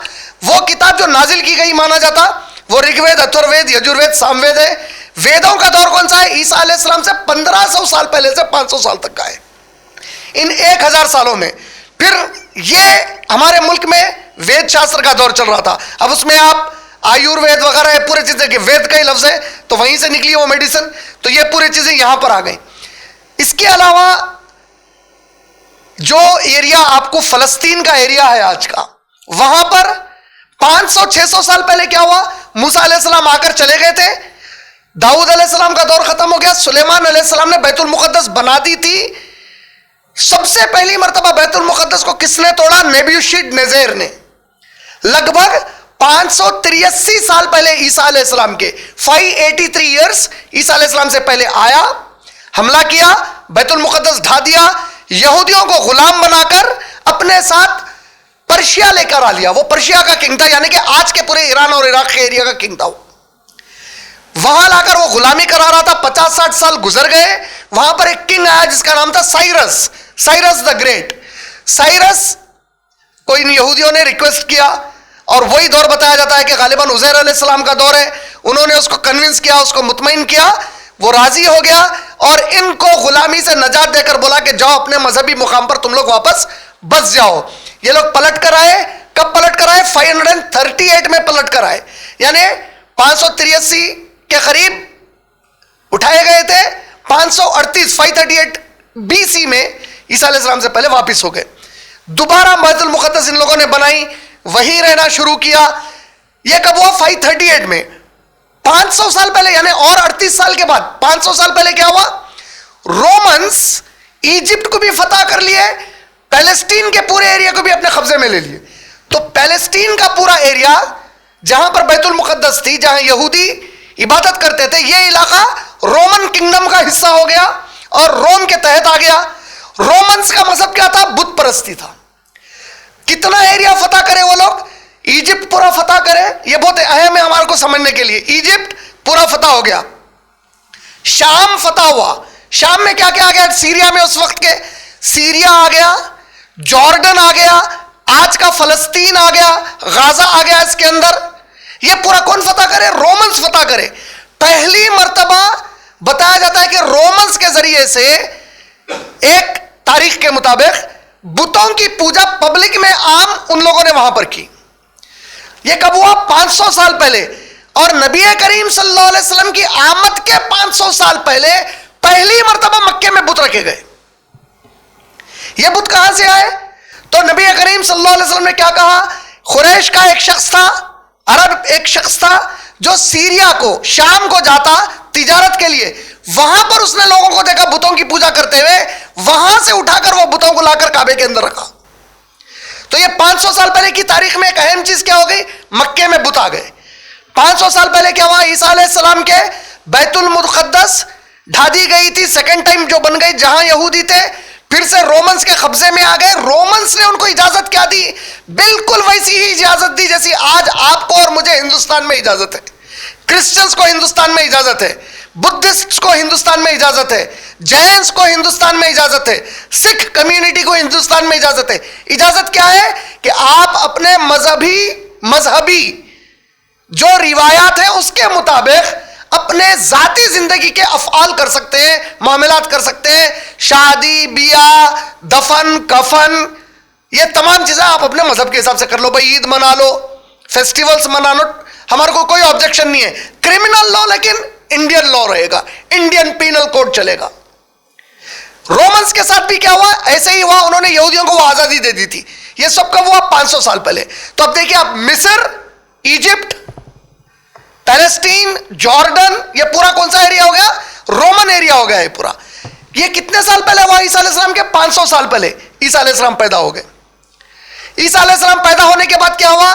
وہ کتاب جو نازل کی گئی مانا جاتا, وہ رگ وید, اتھر وید, یجور وید, سام وید ہے. ویدوں کا دور کون سا ہے؟ عیسیٰ علیہ السلام سے 1500 سال پہلے سے 500 سال تک کا ہے. ان 1000 سالوں میں پھر یہ ہمارے ملک میں وید شاستر کا دور چل رہا تھا. اب اس میں آپ آیوروید وغیرہ پورے چیزیں, کہ وید کا ہی لفظ ہے تو وہیں سے نکلی وہ میڈیسن, تو یہ پوری چیزیں یہاں پر آ گئیں. اس کے علاوہ جو ایریا آپ کو فلسطین کا ایریا ہے آج کا، وہاں پر 500-600 سال پہلے کیا ہوا؟ موسیٰ علیہ السلام آ کر چلے گئے تھے، داؤد علیہ السلام کا دور ختم ہو گیا، سلیمان علیہ السلام نے بیت المقدس بنا دی تھی۔ سب سے پہلی مرتبہ بیت المقدس کو کس نے توڑا؟ نیبوشد نیزر نے۔ لگ بھگ 583 سال پہلے عیسیٰ علیہ السلام کے 583 ایئرس عیسیٰ علیہ السلام سے پہلے آیا، حملہ کیا، بیت المقدس ڈھا دیا، یہودیوں کو غلام بنا کر اپنے ساتھ پرشیا لے کر آ لیا۔ وہ پرشیا کا کنگ تھا، یعنی کہ آج کے پورے ایران اور عراق کے ایریا کا کنگ تھا۔ وہاں لا کر وہ غلامی کرا رہا تھا۔ 50-60 سال گزر گئے، وہاں پر ایک کنگ آیا جس کا نام تھا سائرس دا گریٹ۔ سائرس کو ان یہودیوں نے ریکویسٹ کیا، اور وہی دور بتایا جاتا ہے کہ غالباً عزیر علیہ السلام کا دور ہے۔ انہوں نے اس کو کنونس کیا، اس کو مطمئن کیا، وہ راضی ہو گیا، اور ان کو غلامی سے نجات دے کر بولا کہ جاؤ اپنے مذہبی مقام پر تم لوگ واپس بس جاؤ۔ یہ لوگ پلٹ کر آئے۔ کب پلٹ کر آئے؟ 538 میں پلٹ کر آئے، یعنی 583 کے قریب اٹھائے گئے تھے، 538 BC میں عیسیٰ علیہ السلام سے پہلے واپس ہو گئے۔ دوبارہ بیت المقدس ان لوگوں نے بنائی، وہیں رہنا شروع کیا۔ یہ کب ہوا؟ 538 میں۔ 500 سال پہلے، یعنی اور 38 سال کے بعد 500 سال پہلے کیا ہوا؟ رومنس ایجپٹ کو بھی فتح کر لیے، پیلسٹین کے پورے ایریا کو بھی اپنے قبضے میں لے لیے۔ تو پیلسٹین کا پورا ایریا جہاں پر بیت المقدس تھی، جہاں یہودی عبادت کرتے تھے، یہ علاقہ رومن کنگڈم کا حصہ ہو گیا اور روم کے تحت آ گیا۔ رومنس کا مذہب کیا تھا؟ بت پرستی تھا۔ کتنا ایریا فتح کرے وہ لوگ؟ ایجپٹ پورا فتح کرے، یہ بہت اہم ہے ہمارے کو سمجھنے کے لیے۔ ایجپٹ پورا فتح ہو گیا، شام فتح ہوا۔ شام میں کیا کیا آ گیا؟ سیریا میں اس وقت کے سیریا آ گیا، جارڈن آ گیا، آج کا فلسطین آ گیا، غازہ آ گیا اس کے اندر۔ یہ پورا کون فتح کرے؟ رومنس فتح کرے۔ پہلی مرتبہ بتایا جاتا ہے کہ رومنس کے ذریعے سے ایک تاریخ کے مطابق بتوں کی پوجا پبلک میں عام ان لوگوں نے وہاں پر کی۔ یہ کب ہوا؟ 500 سال پہلے۔ اور نبی کریم صلی اللہ علیہ وسلم کی آمد کے 500 سال پہلے پہلی مرتبہ مکے میں بت رکھے گئے۔ یہ بت کہاں سے آئے؟ تو نبی کریم صلی اللہ علیہ وسلم نے کیا کہا؟ قریش کا ایک شخص تھا، عرب ایک شخص تھا جو سیریا کو، شام کو جاتا تجارت کے لیے، وہاں پر اس نے لوگوں کو دیکھا بتوں کی پوجا کرتے ہوئے، وہاں سے اٹھا کر وہ بتوں کو لا کر کعبے کے اندر رکھا۔ تو یہ 500 سال پہلے کی تاریخ میں ایک اہم چیز کیا ہو گئی؟ مکے میں بت آ گئے۔ 500 سال پہلے کیا ہوا؟ عیسیٰ علیہ السلام کے بیت المقدس ڈھا دی گئی تھی، سیکنڈ ٹائم جو بن گئی، جہاں یہودی تھے پھر سے رومنس کے قبضے میں آ گئے۔ رومنس نے ان کو اجازت کیا دی؟ بالکل ویسی ہی اجازت دی جیسی آج آپ کو اور مجھے ہندوستان میں اجازت ہے۔ کرسچنس کو ہندوستان میں اجازت ہے، بدھسٹ کو ہندوستان میں اجازت ہے، جینس کو ہندوستان میں اجازت ہے، سکھ کمیونٹی کو ہندوستان میں اجازت ہے۔ اجازت کیا ہے؟ کہ آپ اپنے مذہبی جو روایات ہیں اس کے مطابق اپنے ذاتی زندگی کے افعال کر سکتے ہیں، معاملات کر سکتے ہیں، شادی، بیاہ، دفن، کفن، یہ تمام چیزیں آپ اپنے مذہب کے حساب سے کر لو۔ بھائی عید منا لو، فیسٹیولز منا لو، ہمارے کو کوئی آبجیکشن نہیں ہے۔ کرمنل لا لیکن انڈین لا رہے گا، انڈین پینل کوڈ چلے گا۔ رومنس کے ساتھ بھی کیا ہوا؟ ایسے ہی ہوا، انہوں نے یہودیوں کو وہ آزادی دے دی تھی۔ یہ سب کب ہوا؟ 500 سال پہلے۔ تو اب دیکھیے آپ، مصر، ایجپٹ، پیلسٹین، جارڈن، یہ پورا کون سا ایریا ہو گیا؟ رومن ایریا ہو گیا یہ پورا۔ یہ کتنے سال پہلے ہوا؟ عیسیٰ علیہ السلام کے 500 سال پہلے عیسیٰ علیہ السلام پیدا ہو گئے۔ عیسیٰ علیہ السلام پیدا ہونے کے بعد کیا ہوا؟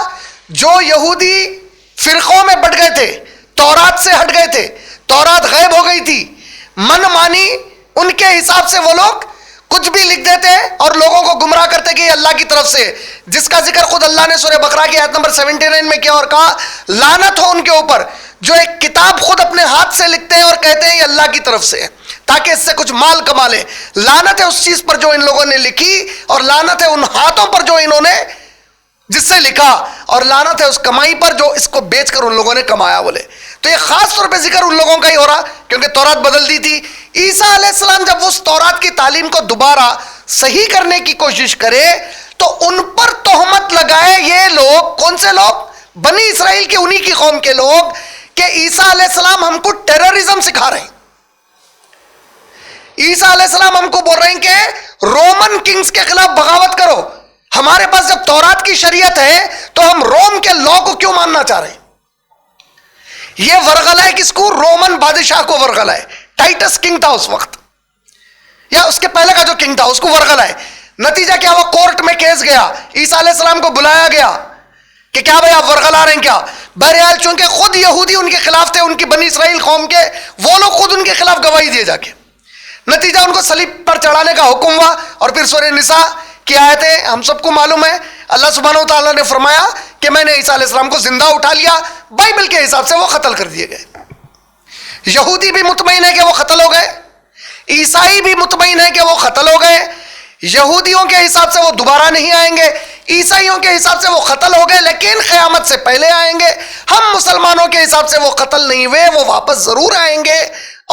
جو یہودی فرقوں میں بٹ گئے تھے، تورات سے ہٹ گئے تھے، تورات غائب ہو گئی تھی، من مانی ان کے حساب سے وہ لوگ کچھ بھی لکھ دیتے اور لوگوں کو گمراہ کرتے کہ یہ اللہ کی طرف سے، جس کا ذکر خود اللہ نے سورہ بقرہ کی آیت نمبر 79 میں کیا اور کہا، لعنت ہو ان کے اوپر جو ایک کتاب خود اپنے ہاتھ سے لکھتے ہیں اور کہتے ہیں یہ اللہ کی طرف سے ہے تاکہ اس سے کچھ مال کما لیں۔ لعنت ہے اس چیز پر جو ان لوگوں نے لکھی، اور لعنت ہے ان ہاتھوں پر جو انہوں نے جس سے لکھا، اور لعنت ہے اس کمائی پر جو اس کو بیچ کر ان لوگوں نے کمایا بولے۔ تو یہ خاص طور پہ ذکر ان لوگوں کا ہی ہو رہا کیونکہ تورات بدل دی تھی۔ عیسیٰ علیہ السلام جب اس تورات کی تعلیم کو دوبارہ صحیح کرنے کی کوشش کرے تو ان پر تہمت لگائے یہ لوگ، کون سے لوگ؟ بنی اسرائیل کے انہی کی قوم کے لوگ، کہ عیسیٰ علیہ السلام ہم کو ٹیررزم سکھا رہے ہیں۔ عیسیٰ علیہ السلام ہم کو بول رہے ہیں کہ رومن کنگز کے خلاف بغاوت کرو. ہمارے پاس جب تورات کی شریعت ہے تو ہم روم کے لا کو کیوں ماننا چاہ رہے ہیں؟ یہ ورغلہ ہے کس کو؟ رومن بادشاہ کو ورغلہ ہے. ٹائٹس کنگ تھا اس وقت, یا اس کے پہلے کا جو کنگ تھا, اس کو ورغلہ ہے. نتیجہ کیا ہوا؟ کورٹ میں کیس گیا, عیسیٰ علیہ السلام کو بلایا گیا کہ کیا بھائی آپ ورغلہ رہے ہیں کیا؟ بہرحال چونکہ خود یہودی ان کے خلاف تھے, ان کی بنی اسرائیل قوم کے, وہ لوگ خود ان کے خلاف گواہی دیے جا کے. نتیجہ ان کو صلیب پر چڑھانے کا حکم ہوا. اور پھر سورہ نساء کی آیتیں ہم سب کو معلوم ہے, اللہ سبحانہ و تعالیٰ نے فرمایا کہ میں نے عیسیٰ علیہ السلام کو زندہ اٹھا لیا. بائبل کے حساب سے وہ قتل کر دیے گئے. یہودی بھی مطمئن ہے کہ وہ قتل ہو گئے, عیسائی بھی مطمئن ہے کہ وہ قتل ہو گئے. یہودیوں کے حساب سے وہ دوبارہ نہیں آئیں گے, عیسائیوں کے حساب سے وہ قتل ہو گئے لیکن قیامت سے پہلے آئیں گے. ہم مسلمانوں کے حساب سے وہ قتل نہیں ہوئے, وہ واپس ضرور آئیں گے.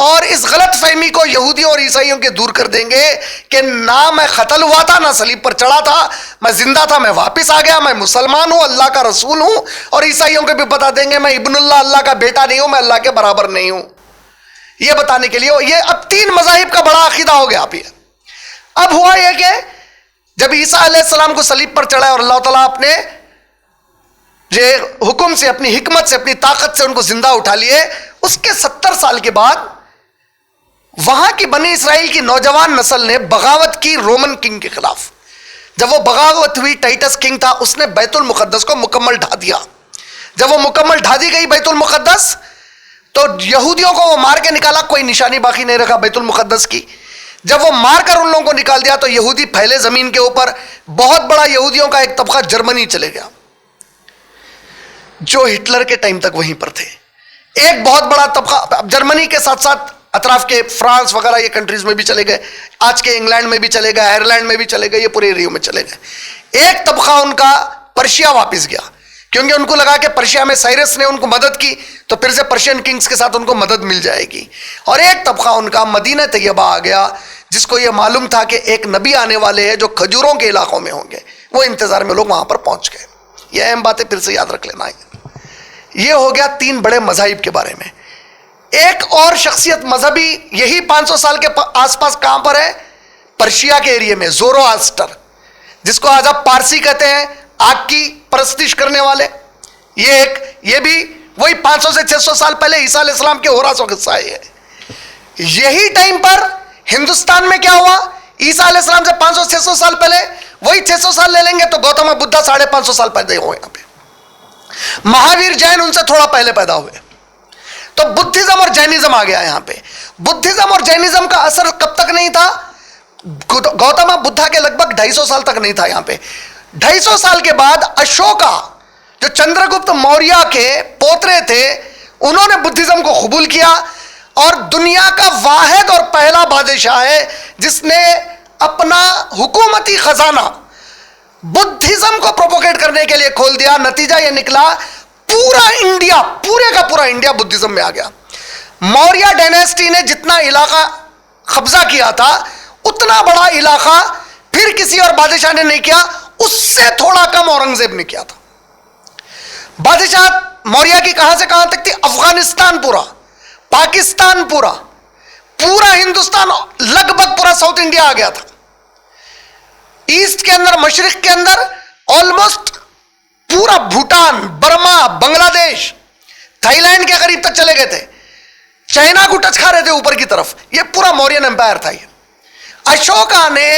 اور اس غلط فہمی کو یہودیوں اور عیسائیوں کے دور کر دیں گے کہ نہ میں قتل ہوا تھا, نہ صلیب پر چڑھا تھا, میں زندہ تھا, میں واپس آ گیا, میں مسلمان ہوں, اللہ کا رسول ہوں. اور عیسائیوں کو بھی بتا دیں گے میں ابن اللہ, اللہ کا بیٹا نہیں ہوں, میں اللہ کے برابر نہیں ہوں. یہ بتانے کے لیے یہ اب 3 مذاہب کا بڑا عقیدہ ہو گیا. اب ہوا یہ کہ جب عیسیٰ علیہ السلام کو صلیب پر چڑھا اور اللہ تعالیٰ اپنے حکم سے, اپنی حکمت سے, اپنی طاقت سے ان کو زندہ اٹھا لیے, اس کے 70 سال کے بعد وہاں کی بنی اسرائیل کی نوجوان نسل نے بغاوت کی رومن کنگ کے خلاف. جب وہ بغاوت ہوئی, ٹائٹس کنگ تھا, اس نے بیت المقدس کو مکمل ڈھا دیا. جب وہ مکمل ڈھا دی گئی بیت المقدس تو یہودیوں کو وہ مار کے نکالا, کوئی نشانی باقی نہیں رکھا بیت المقدس کی. جب وہ مار کر ان لوگوں کو نکال دیا تو یہودی پھیلے زمین کے اوپر. بہت بڑا یہودیوں کا ایک طبقہ جرمنی چلے گیا جو ہٹلر کے ٹائم تک وہیں پر تھے. ایک بہت بڑا طبقہ جرمنی کے ساتھ ساتھ اطراف کے فرانس وغیرہ یہ کنٹریز میں بھی چلے گئے, آج کے انگلینڈ میں بھی چلے گئے, آئرلینڈ میں بھی چلے گئے, یہ پورے ایریوں میں چلے گئے. ایک طبقہ ان کا پرشیا واپس گیا کیونکہ ان کو لگا کہ پرشیا میں سائرس نے ان کو مدد کی تو پھر سے پرشین کنگز کے ساتھ ان کو مدد مل جائے گی. اور ایک طبقہ ان کا مدینہ طیبہ آ گیا جس کو یہ معلوم تھا کہ ایک نبی آنے والے ہیں جو کھجوروں کے علاقوں میں ہوں گے. وہ انتظار میں لوگ وہاں پر پہنچ گئے. یہ اہم باتیں پھر سے یاد رکھ لینا ہے. یہ ہو گیا 3 بڑے مذاہب کے بارے میں. ایک اور شخصیت مذہبی یہی 500 سال کے آس پاس کہاں پر ہے؟ پرشیا کے ایریے میں, زورو آسٹر, جس کو آج آپ پارسی کہتے ہیں, آگ کی پرستش کرنے والے. یہ بھی وہی 500 سے 600 سال پہلے عیسیٰ علیہ السلام کے ہوراس و قصہ ہے. یہی ٹائم پر ہندوستان میں کیا ہوا؟ عیسیٰ علیہ السلام سے 500-600 سال پہلے, وہی 600 سال لے لیں گے تو گوتم بدھا 550 سال پہلے ہوئے یہاں پہ. مہاویر جین ان سے تھوڑا پہلے پیدا ہوئے. تو بدھزم اور جینزم آ گیا یہاں پہ. بدھزم اور جینزم کا اثر کب تک نہیں تھا؟ گوتم بدھا کے لگ بھگ 250 سال تک نہیں تھا یہاں پہ. 250 سال کے بعد اشوکا جو چندرگپت موریہ کے پوترے تھے, انہوں نے بدھزم کو قبول کیا اور دنیا کا واحد اور پہلا بادشاہ ہے جس نے اپنا حکومتی خزانہ بدھزم کو پروپوگیٹ کرنے کے لیے کھول دیا. نتیجہ یہ نکلا پورا انڈیا, پورے کا پورا انڈیا بدھزم میں آ گیا. موریہ ڈائنیسٹی نے جتنا علاقہ قبضہ کیا تھا اتنا بڑا علاقہ پھر کسی اور بادشاہ نے نہیں کیا, اس سے تھوڑا کم اورنگزیب نے کیا تھا. بادشاہ موریہ کی کہاں سے کہاں تک تھی؟ افغانستان پورا, پاکستان پورا, پورا ہندوستان, لگ بھگ پورا ساؤتھ انڈیا آ گیا تھا. ایسٹ کے اندر, مشرق کے اندر آلموسٹ پورا بھوٹان, برما, بنگلہ دیش, تھائی لینڈ کے قریب تک چلے گئے تھے. چائنا کو ٹچ کھا رہے تھے اوپر کی طرف. یہ پورا مورین امپائر تھا. یہ اشوکا نے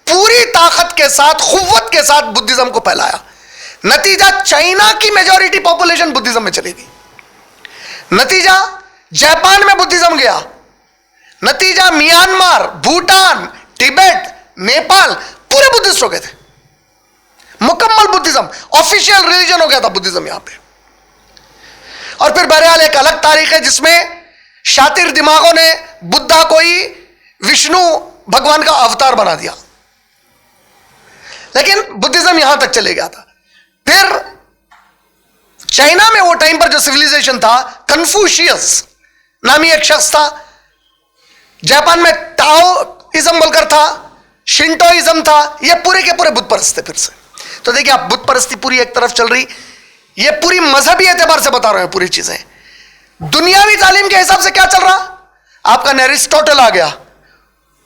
پوری طاقت کے ساتھ, قوت کے ساتھ بدھزم کو پھیلایا. نتیجہ چائنا کی میجورٹی پاپولیشن بدھزم میں چلی گئی. نتیجہ جاپان میں بدھزم گیا. نتیجہ میانمار, بھوٹان, ٹبیٹ, نیپال پورے بدھسٹ ہو گئے تھے. مکمل بدھزم, آفیشیل ریلیجن ہو گیا تھا بدھزم یہاں پہ. اور پھر بہرحال ایک الگ تاریخ ہے جس میں شاطر دماغوں نے بدھا کو ہی وشنو بھگوان کا اوتار بنا دیا, لیکن بدھزم یہاں تک چلے گیا تھا. پھر چائنا میں وہ ٹائم پر جو سویلائزیشن تھا, کنفوشیس نامی ایک شخص تھا. جاپان میں ٹاؤزم بول کر تھا, شنٹوئزم تھا. یہ پورے کے پورے بت پرست تھے. پھر سے تو دیکھیں آپ, بت پرستی پوری ایک طرف چل رہی. یہ پوری مذہبی اعتبار سے بتا رہے ہیں پوری چیزیں. دنیاوی تعلیم کے حساب سے کیا چل رہا؟ آپ کا ایرسٹوٹل آ گیا,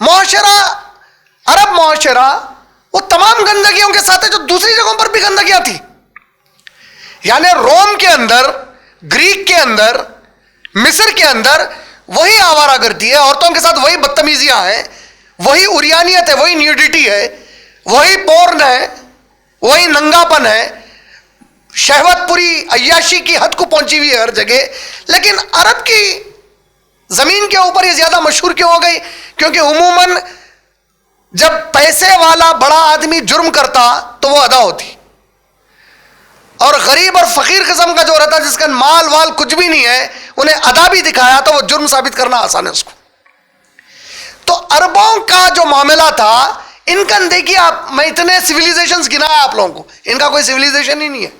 معاشرہ عرب معاشرہ وہ تمام گندگیوں کے ساتھ ہے جو دوسری جگہوں پر بھی گندگیاں تھی. یعنی روم کے اندر، گریک کے اندر، مصر کے اندر وہی آوارہ گردی ہے، عورتوں کے ساتھ وہی بدتمیزیاں ہیں، وہی عریانیت ہے، وہی نیوڈیٹی ہے، وہی پورن ہے، وہی ننگاپن ہے، شہوت پوری عیاشی کی حد کو پہنچی ہوئی ہے ہر جگہ. لیکن عرب کی زمین کے اوپر یہ زیادہ مشہور کیوں ہو گئی؟ کیونکہ عموماً جب پیسے والا بڑا آدمی جرم کرتا تو وہ ادا ہوتی، اور غریب اور فقیر قسم کا جو رہتا جس کا مال وال کچھ بھی نہیں ہے انہیں ادا بھی دکھایا تو وہ جرم ثابت کرنا آسان ہے اس کو. تو عربوں کا جو معاملہ تھا، ان کا دیکھیے آپ، میں اتنے سویلائزیشنز گنا ہے آپ لوگوں کو، ان کا کوئی سویلائزیشن ہی نہیں ہے.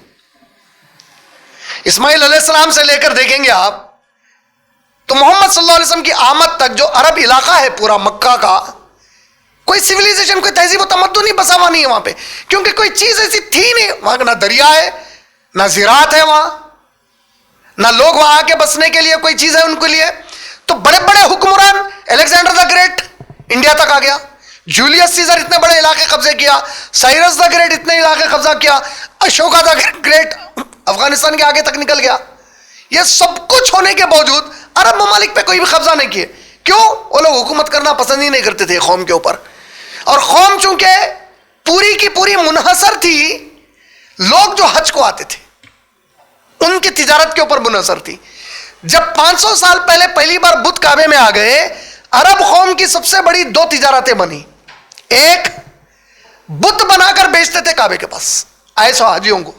اسماعیل علیہ السلام سے لے کر دیکھیں گے آپ تو محمد صلی اللہ علیہ وسلم کی آمد تک جو عرب علاقہ ہے پورا مکہ کا، کوئی سویلائزیشن، کوئی تہذیب و تمدن ہی بسا ہوا نہیں ہے وہاں پہ، کیونکہ کوئی چیز ایسی تھی نہیں وہاں. نہ دریا ہے، نہ زراعت ہے وہاں، نہ لوگ وہاں آ کے بسنے کے لیے کوئی چیز ہے ان کے لیے. تو بڑے بڑے حکمران، الیگزینڈر دا گریٹ انڈیا تک آ گیا، جولیس سیزر اتنے بڑے علاقے قبضے کیا، سائرس دا گریٹ اتنے علاقے قبضہ کیا، اشوکا دا گریٹ افغانستان کے آگے تک نکل گیا. یہ سب کچھ ہونے کے باوجود عرب ممالک پہ کوئی بھی قبضہ نہیں کیے. کیوں؟ وہ لوگ حکومت کرنا پسند ہی نہیں کرتے تھے قوم کے اوپر، اور قوم چونکہ پوری کی پوری منحصر تھی، لوگ جو حج کو آتے تھے ان کی تجارت کے اوپر منحصر تھی. جب 500 سال پہلے پہلی بار بت کعبے میں آ گئے، عرب قوم کی سب سے بڑی 2 تجارتیں بنی. ایک، بت بنا کر بیچتے تھے کعبے کے پاس آئے سو حاجیوں کو،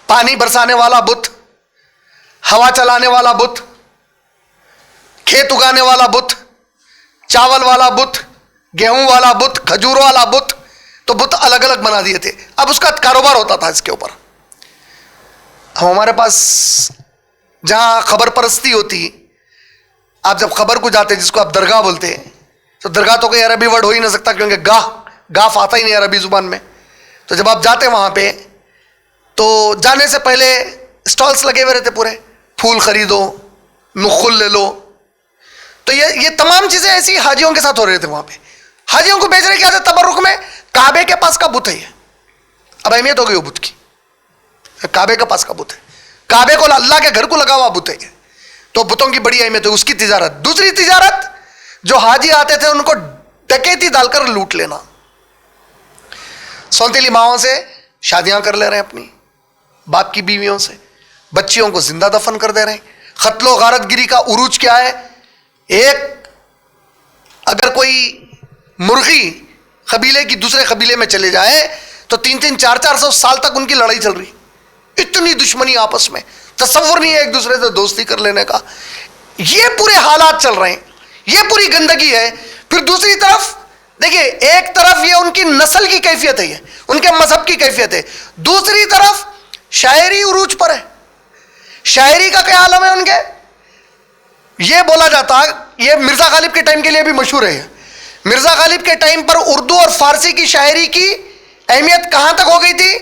پانی برسانے والا بت، ہوا چلانے والا بت، کھیت اگانے والا بت، چاول والا بت، گیہوں والا بت، کھجور والا بت. تو بت الگ الگ بنا دیے تھے. اب اس کا کاروبار ہوتا تھا اس کے اوپر. ہمارے پاس جہاں خبر پرستی ہوتی، آپ جب خبر کو جاتے جس کو آپ درگاہ بولتے ہیں، تو درگاہ تو کوئی عربی ورڈ ہو ہی نہیں سکتا کیونکہ گاف آتا ہی نہیں عربی زبان میں. تو جب آپ جاتے وہاں پہ تو جانے سے پہلے اسٹالس لگے ہوئے رہتے پورے، پھول خریدو، نخل لے لو. تو یہ تمام چیزیں ایسی حاجیوں کے ساتھ ہو رہے تھے وہاں پہ. حاجیوں کو بیچ رہے کیا تھے تبرک میں؟ کعبے کے پاس کا بت ہے یہ. اب اہمیت ہو گئی وہ بت کی، کعبے کے پاس کا بت ہے، کعبے کو اللہ کے گھر کو لگا ہوا بت ہے، تو بتوں کی بڑی اہمیت ہے. اس کی تجارت. دوسری تجارت، جو حاجی آتے تھے ان کو ڈکیتی ڈال کر لوٹ لینا. سونتیلی ماؤں سے شادیاں کر لے رہے ہیں اپنی، باپ کی بیویوں سے، بچیوں کو زندہ دفن کر دے رہے ہیں. قتل و غارت گیری کا عروج کیا ہے؟ ایک، اگر کوئی مرغی قبیلے کی دوسرے قبیلے میں چلے جائے تو 300 400 سال تک ان کی لڑائی چل رہی، اتنی دشمنی آپس میں، تصور نہیں ہے ایک دوسرے سے دوستی کر لینے کا. یہ پورے حالات چل رہے ہیں، یہ پوری گندگی ہے. پھر دوسری طرف دیکھیے، ایک طرف یہ ان کی نسل کی کیفیت ہے، یہ ان کے مذہب کی کیفیت ہے. دوسری طرف شاعری عروج پر ہے. شاعری کا کیا عالم ہے ان کے؟ یہ بولا جاتا، یہ مرزا غالب کے ٹائم کے لیے بھی مشہور ہے. مرزا غالب کے ٹائم پر اردو اور فارسی کی شاعری کی اہمیت کہاں تک ہو گئی تھی؟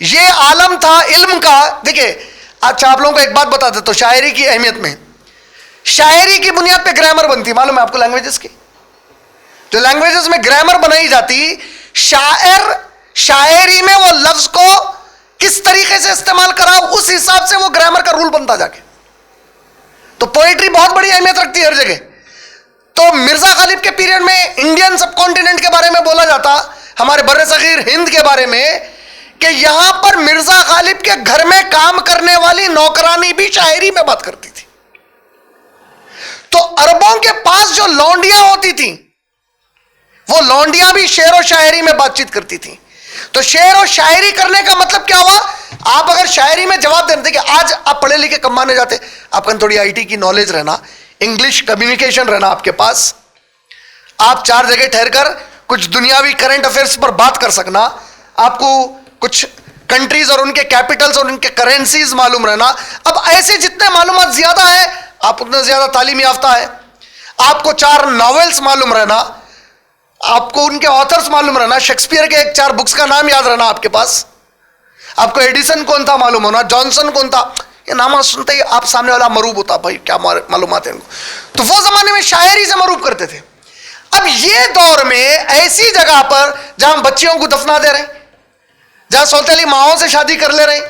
یہ عالم تھا علم کا. دیکھیں اچھا، آپ لوگوں کو ایک بات بتا دیتا ہوں شاعری کی اہمیت میں. شاعری کی بنیاد پہ گرامر بنتی، معلوم ہے آپ کو لینگویجز کی؟ جو لینگویجز میں گرامر بنائی جاتی، شاعر شاعری میں وہ لفظ کو کس طریقے سے استعمال کرا، اس حساب سے وہ گرامر کا رول بنتا جا کے. تو پوئٹری بہت بڑی اہمیت رکھتی ہے ہر جگہ. تو مرزا غالب کے پیریڈ میں انڈین سب کانٹیننٹ کے بارے میں بولا جاتا، ہمارے بر صغیر ہند کے بارے میں، کہ یہاں پر مرزا غالب کے گھر میں کام کرنے والی نوکرانی بھی شاعری میں بات کرتی تھی. تو عربوں کے پاس جو لونڈیاں ہوتی تھیں، وہ لونڈیاں بھی شعر و شاعری میں بات چیت کرتی تھیں. تو شعر و شاعری کرنے کا مطلب کیا ہوا؟ آپ اگر شاعری میں جواب دیتے کہ آج آپ پڑھے لکھے کم مانے جاتے، آپ کا تھوڑی IT کی نالج رہنا، انگلش کمیونیکیشن رہنا آپ کے پاس، آپ 4 جگہ ٹھہر کر کچھ دنیاوی کرنٹ افیئرس پر بات کر سکنا، آپ کو کچھ کنٹریز اور ان کے کیپٹلز اور ان کے کرنسیز معلوم رہنا. اب ایسے جتنے معلومات زیادہ ہیں آپ اتنا زیادہ تعلیم یافتہ ہے. آپ کو 4 ناولس معلوم رہنا، آپ کو ان کے آتھرز معلوم رہنا، شیکسپیئر کے 1-4 بکس کا نام یاد رہنا آپ کے پاس، آپ کو ایڈیسن کون تھا معلوم ہونا، جانسن کون تھا. یہ نام سنتے ہی آپ سامنے والا مروب ہوتا، بھائی کیا معلومات ہیں ان کو. تو وہ زمانے میں شاعری سے مروب کرتے تھے. یہ دور میں ایسی جگہ پر جہاں بچیوں کو دفنا دے رہے ہیں, جہاں سوتیلی ماؤں سے شادی کر لے رہے ہیں,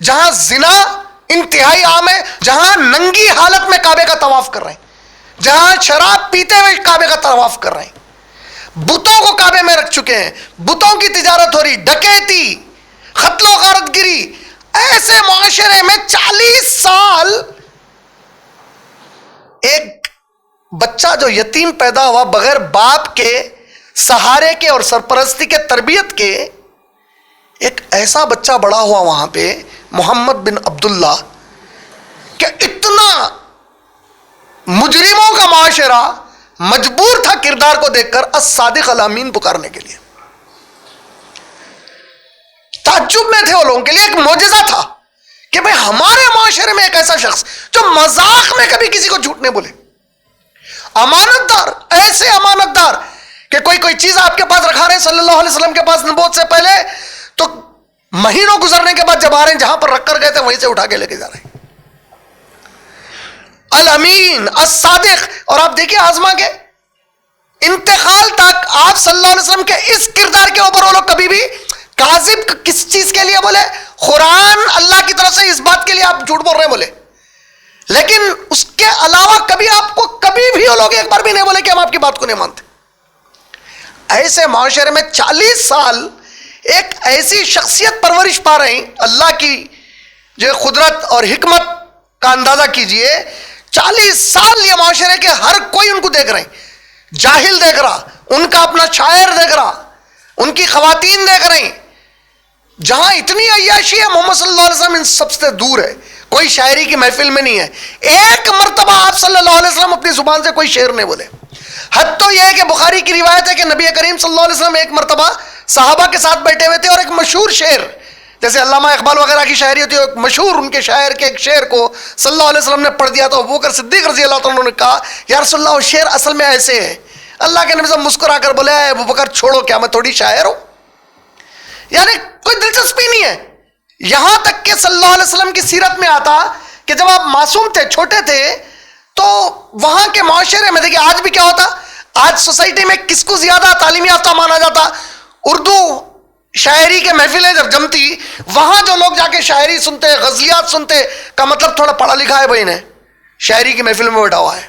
جہاں زنا انتہائی عام ہے, جہاں ننگی حالت میں کعبے کا طواف کر رہے ہیں, جہاں شراب پیتے ہوئے کعبے کا طواف کر رہے ہیں, بتوں کو کعبے میں رکھ چکے ہیں, بتوں کی تجارت ہو رہی, ڈکیتی, قتل و غارت گری, ایسے معاشرے میں 40 سال ایک بچہ جو یتیم پیدا ہوا بغیر باپ کے سہارے کے اور سرپرستی کے تربیت کے, ایک ایسا بچہ بڑا ہوا وہاں پہ محمد بن عبداللہ, کہ اتنا مجرموں کا معاشرہ مجبور تھا کردار کو دیکھ کر الصادق الامین پکارنے کے لیے. تعجب میں تھے وہ لوگوں کے لیے, ایک معجزہ تھا کہ بھئی ہمارے معاشرے میں ایک ایسا شخص جو مذاق میں کبھی کسی کو جھوٹ نہیں بولے, امانت دار, ایسے امانت دار کہ کوئی چیز آپ کے پاس رکھا رہے ہیں صلی اللہ علیہ وسلم کے پاس نبوت سے پہلے, تو مہینوں گزرنے کے بعد جب آ رہے ہیں جہاں پر رکھ کر گئے تھے وہیں سے اٹھا کے لے کے جا رہے ہیں. الامین, الصادق. اور آپ دیکھیں آزما کے انتقال تک آپ صلی اللہ علیہ وسلم کے اس کردار کے اوپر وہ لوگ کبھی بھی کاذب کس چیز کے لیے بولے, قرآن اللہ کی طرف سے اس بات کے لیے آپ جھوٹ بول رہے ہیں بولے, لیکن اس کے علاوہ کبھی آپ کو کبھی بھی وہ لوگ ایک بار بھی نہیں بولے کہ ہم آپ کی بات کو نہیں مانتے. ایسے معاشرے میں 40 سال ایک ایسی شخصیت پرورش پا رہے ہیں, اللہ کی جو قدرت اور حکمت کا اندازہ کیجئے. 40 سال یہ معاشرے کے ہر کوئی ان کو دیکھ رہے ہیں, جاہل دیکھ رہا, ان کا اپنا شاعر دیکھ رہا, ان کی خواتین دیکھ رہے ہیں. جہاں اتنی عیاشی ہے محمد صلی اللہ علیہ وسلم ان سب سے دور ہے, کوئی شاعری کی محفل میں نہیں ہے. ایک مرتبہ آپ صلی اللہ علیہ وسلم اپنی زبان سے کوئی شعر نہیں بولے. حد تو یہ ہے کہ بخاری کی روایت ہے کہ نبی کریم صلی اللہ علیہ وسلم ایک مرتبہ صحابہ کے ساتھ بیٹھے ہوئے تھے اور ایک مشہور شعر, جیسے علامہ اقبال وغیرہ کی شاعری ہوتی ہے, ایک مشہور ان کے شاعر کے ایک شعر کو صلی اللہ علیہ وسلم نے پڑھ دیا. تو ابوبکر صدیق رضی اللہ عنہ نے کہا یا رسول اللہ وہ شعر اصل میں ایسے ہے. اللہ کے نبی صلی مسکرا کر بولے اے ابوبکر چھوڑو, کیا میں تھوڑی شاعر ہوں, یعنی کوئی دلچسپی نہیں ہے. یہاں تک کہ صلی اللہ علیہ وسلم کی سیرت میں آتا کہ جب آپ معصوم تھے, چھوٹے تھے, تو وہاں کے معاشرے میں دیکھیے آج بھی کیا ہوتا, آج سوسائٹی میں کس کو زیادہ تعلیمی یافتہ مانا جاتا, اردو شاعری کے محفلیں جب جمتی وہاں جو لوگ جا کے شاعری سنتے, غزلیات سنتے, کا مطلب تھوڑا پڑھا لکھا ہے بھائی نے, شاعری کی محفل میں بیٹھا ہوا ہے.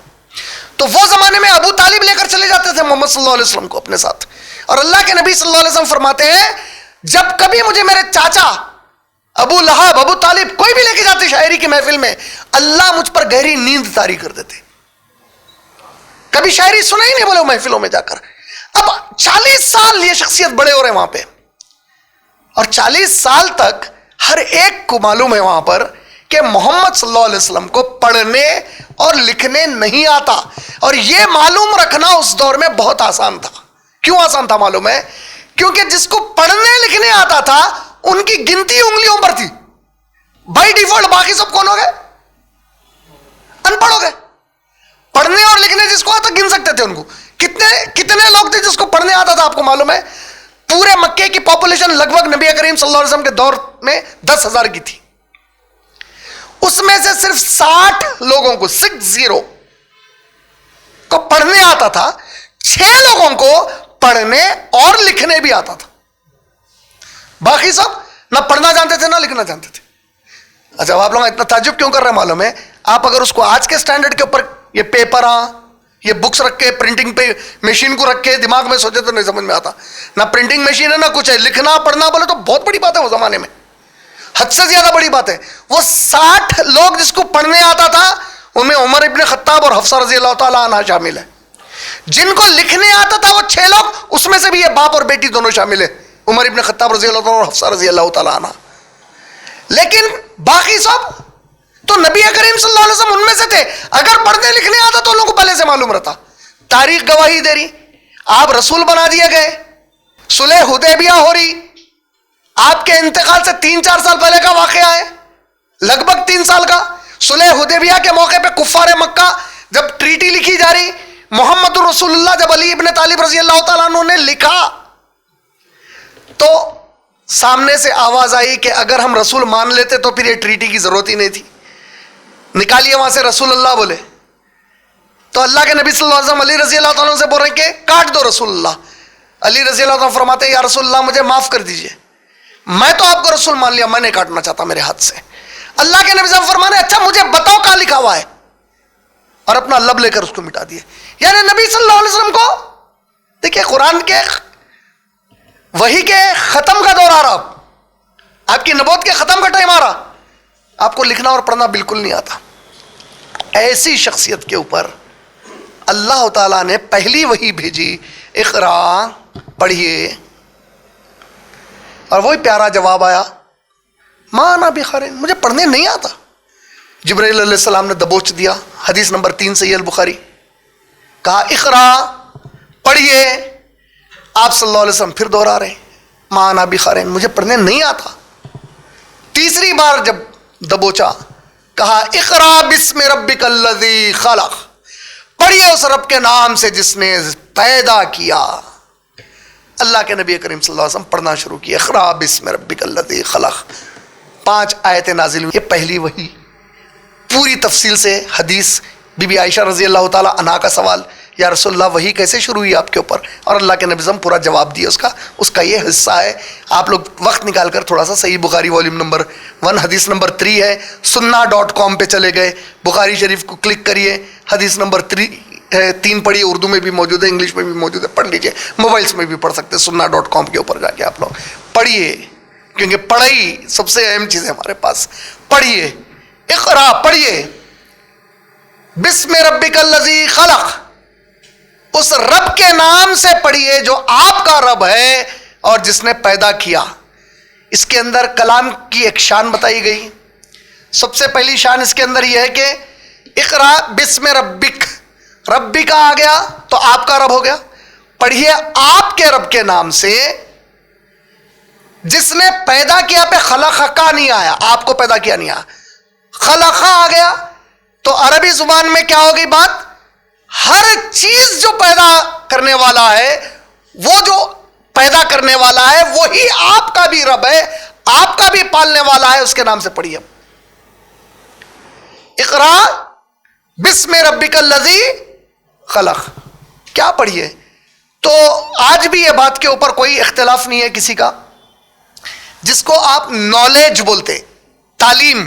تو وہ زمانے میں ابو طالب لے کر چلے جاتے تھے محمد صلی اللہ علیہ وسلم کو اپنے ساتھ, اور اللہ کے نبی صلی اللہ علیہ وسلم فرماتے ہیں جب کبھی مجھے میرے چاچا ابو لہب, ابو طالب کوئی بھی لے کے جاتے شاعری کی محفل میں, اللہ مجھ پر گہری نیند طاری کر دیتے. کبھی شاعری سنا ہی نہیں بولے وہ محفلوں میں جا کر. اب 40 سال یہ شخصیت بڑے ہو رہے ہیں وہاں پہ, اور 40 سال تک ہر ایک کو معلوم ہے وہاں پر کہ محمد صلی اللہ علیہ وسلم کو پڑھنے اور لکھنے نہیں آتا. اور یہ معلوم رکھنا اس دور میں بہت آسان تھا. کیوں آسان تھا معلوم ہے؟ کیونکہ جس کو پڑھنے لکھنے آتا تھا ان کی گنتی انگلیوں پر تھی. بائی ڈیفالٹ باقی سب کون ہو گئے؟ ان پڑھ ہو گئے. پڑھنے اور لکھنے جس کو آتا گن سکتے تھے ان کو. کتنے لوگ تھے جس کو پڑھنے آتا تھا آپ کو معلوم ہے؟ پورے مکے کی پاپولیشن لگ بھگ نبی کریم صلی اللہ علیہ وسلم کے دور میں 10,000 کی تھی. اس میں سے صرف 60 لوگوں کو 60 کو پڑھنے آتا تھا, 6 لوگوں کو پڑھنے اور لکھنے بھی آتا تھا. باقی سب نہ پڑھنا جانتے تھے نہ لکھنا جانتے تھے. اچھا آپ لوگ اتنا تعجب کیوں کر رہے ہیں معلوم ہے؟ آپ اگر اس کو آج کے سٹینڈرڈ کے اوپر یہ پیپر یہ بکس رکھ کے پرنٹنگ پہ مشین کو رکھ کے دماغ میں سوچے تو نہیں سمجھ میں آتا. نہ پرنٹنگ مشین ہے نہ کچھ ہے. لکھنا پڑھنا بولے تو بہت بڑی بات ہے وہ زمانے میں, حد سے زیادہ بڑی بات ہے. وہ 60 لوگ جس کو پڑھنے آتا تھا ان میں عمر ابن خطاب اور حفصہ رضی اللہ تعالیٰ عنہ شامل ہے. جن کو لکھنے آتا تھا وہ 6 لوگ, اس میں سے بھی یہ باپ اور بیٹی دونوں شامل ہے, عمر ابن خطاب رضی اللہ تعالیٰ اور حفصہ رضی اللہ تعالیٰ عنہ. لیکن باقی سب تو نبی کریم صلی اللہ علیہ وسلم ان میں سے تھے. اگر پڑھنے لکھنے آتا تو ان لوگوں کو پہلے سے معلوم رہتا. تاریخ گواہی دے رہی, آپ رسول بنا دیے گئے, صلح حدیبیہ ہو رہی, آپ کے انتقال سے 3-4 سال پہلے کا واقعہ ہے, لگ بھگ 3 سال کا. صلح حدیبیہ کے موقع پہ کفار مکہ جب ٹریٹی لکھی جا رہی, محمد رسول اللہ جب علی ابن طالب رضی اللہ تعالیٰ عنہ نے لکھا تو سامنے سے آواز آئی کہ اگر ہم رسول مان لیتے تو پھر یہ ٹریٹی کی ضرورت ہی نہیں تھی. نکالیے وہاں سے رسول اللہ بولے. تو اللہ کے نبی صلی اللہ علیہ وسلم علی رضی اللہ تعالیٰ سے بول رہے ہیں کہ کاٹ دو رسول اللہ. علی رضی اللہ تعالیٰ فرماتے ہیں یا رسول اللہ مجھے معاف کر دیجئے, میں تو آپ کو رسول مان لیا, میں نہیں کاٹنا چاہتا میرے ہاتھ سے. اللہ کے نبی صلی اللہ علیہ وسلم فرمانے اچھا مجھے بتاؤ کہاں لکھا ہوا ہے, اور اپنا لب لے کر اس کو مٹا دیا. یعنی نبی صلی اللہ علیہ وسلم کو دیکھیے قرآن کے وحی کے ختم کا دور آ رہا, آپ کی نبوت کے ختم کا ٹائم آ رہا, آپ کو لکھنا اور پڑھنا بالکل نہیں آتا. ایسی شخصیت کے اوپر اللہ تعالیٰ نے پہلی وحی بھیجی, اقرا پڑھیے, اور وہی پیارا جواب آیا ما انا بقارئ, مجھے پڑھنے نہیں آتا. جبرائیل علیہ السلام نے دبوچ دیا, حدیث نمبر 3 صحیح البخاری, کہا اقرا پڑھیے. آپ صلی اللہ علیہ وسلم پھر دوہرا رہے ما انا بقارئ, مجھے پڑھنے نہیں آتا. تیسری بار جب دبوچا کہا اقرا بسم ربک الذی خلق, پڑھیے اس رب کے نام سے جس نے پیدا کیا. اللہ کے نبی کریم صلی اللہ علیہ وسلم پڑھنا شروع کیا اقرا بسم ربک الذی خلق. 5 آیتیں نازل ہوئی, یہ پہلی وحی. پوری تفصیل سے حدیث بی بی عائشہ رضی اللہ تعالی عنہا کا سوال, یا رسول اللہ وحی کیسے شروع ہوئی آپ کے اوپر, اور اللہ کے نبی صلی اللہ علیہ وسلم پورا جواب دیا اس کا یہ حصہ ہے. آپ لوگ وقت نکال کر تھوڑا سا صحیح بخاری والیوم نمبر 1 حدیث نمبر 3 ہے, sunna.com پہ چلے گئے, بخاری شریف کو کلک کریے, حدیث نمبر 3 پڑھیے, اردو میں بھی موجود ہے, انگلش میں بھی موجود ہے, پڑھ لیجیے, موبائلس میں بھی پڑھ سکتے ہیں. sunna.com کے اوپر جا کے آپ لوگ پڑھیے, کیونکہ پڑھائی سب سے اہم چیز ہے ہمارے پاس. پڑھیے اقرا, پڑھیے بسم ربک الذی خلق, اس رب کے نام سے پڑھیے جو آپ کا رب ہے اور جس نے پیدا کیا. اس کے اندر کلام کی ایک شان بتائی گئی. سب سے پہلی شان اس کے اندر یہ ہے کہ اقرا بسم ربک, ربک آ گیا تو آپ کا رب ہو گیا. پڑھیے آپ کے رب کے نام سے جس نے پیدا کیا, پہ خلق کا نہیں آیا, آپ کو پیدا کیا نہیں آیا, خلق آ گیا. تو عربی زبان میں کیا ہوگی بات, ہر چیز جو پیدا کرنے والا ہے, وہ جو پیدا کرنے والا ہے وہی آپ کا بھی رب ہے, آپ کا بھی پالنے والا ہے, اس کے نام سے پڑھیے. اقرا بسم ربک الذی خلق, کیا پڑھیے. تو آج بھی یہ بات کے اوپر کوئی اختلاف نہیں ہے کسی کا, جس کو آپ نالج بولتے. تعلیم,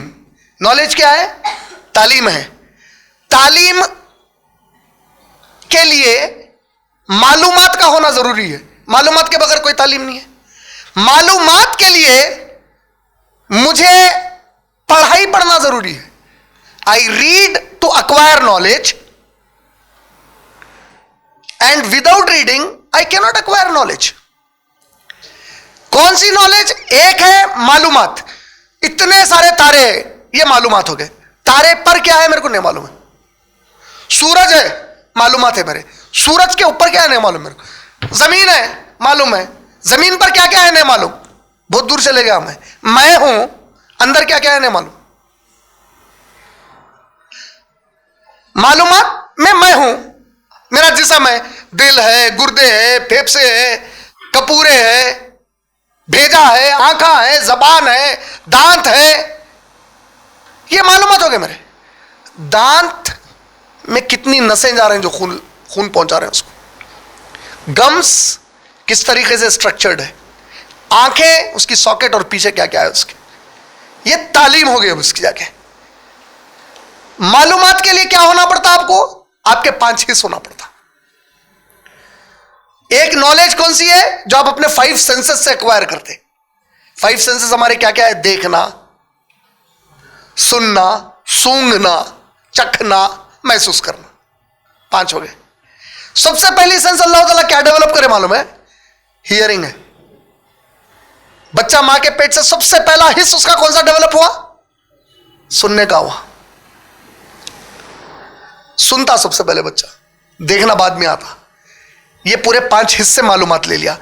نالج کیا ہے, تعلیم ہے. تعلیم کے لیے معلومات کا ہونا ضروری ہے, معلومات کے بغیر کوئی تعلیم نہیں ہے. معلومات کے لیے مجھے پڑھائی پڑھنا ضروری ہے. I read to acquire knowledge and without reading I cannot acquire knowledge. کون سی نالج, ایک ہے معلومات. اتنے سارے تارے, یہ معلومات ہو گئے. تارے پر کیا ہے میرے کو نہیں معلوم ہے. سورج ہے, معلومات ہے میرے, سورج کے اوپر کیا ہے نہیں معلوم میرے کو. زمین ہے, معلوم ہے, زمین پر کیا کیا ہے نہیں معلوم, بہت دور چلے گیا. میں ہوں, اندر کیا کیا ہے نہیں معلوم. معلومات میں ہوں, میرا جسم ہے, دل ہے, گردے ہے, پھیپھڑے ہے, کپورے ہے, بھیجا ہے, آنکھاں ہے, زبان ہے, دانت ہے, یہ معلومات ہو گئے میرے. دانت میں کتنی نسیں جا رہے ہیں جو خون پہنچا رہے ہیں اس کو. گمس کس طریقے سے اسٹرکچرڈ ہے, آنکھیں اس کی ساکٹ اور پیچھے کیا کیا ہے اس کے, یہ تعلیم ہو گئی. اب اس کی جا کے معلومات کے لیے کیا ہونا پڑتا آپ کو, آپ کے 5 حص ہونا پڑتا. ایک نالج کون سی ہے جو آپ اپنے 5 سینسز سے ایکوائر کرتے. 5 سینسز ہمارے کیا کیا ہے, دیکھنا, سننا, سونگھنا, چکھنا, محسوس کرنا. 5 ہو گئے. سب سے پہلی سینس اللہ تعالیٰ کیا ڈیولپ کرے معلوم ہے, ہیئرنگ ہے. بچہ ماں کے پیٹ سے سب سے پہلا حصہ اس کا کون سا ڈیولپ ہوا, سننے کا ہوا. سنتا سب سے پہلے بچہ, دیکھنا بعد میں آتا. یہ پورے 5 حصے معلومات لے لیا.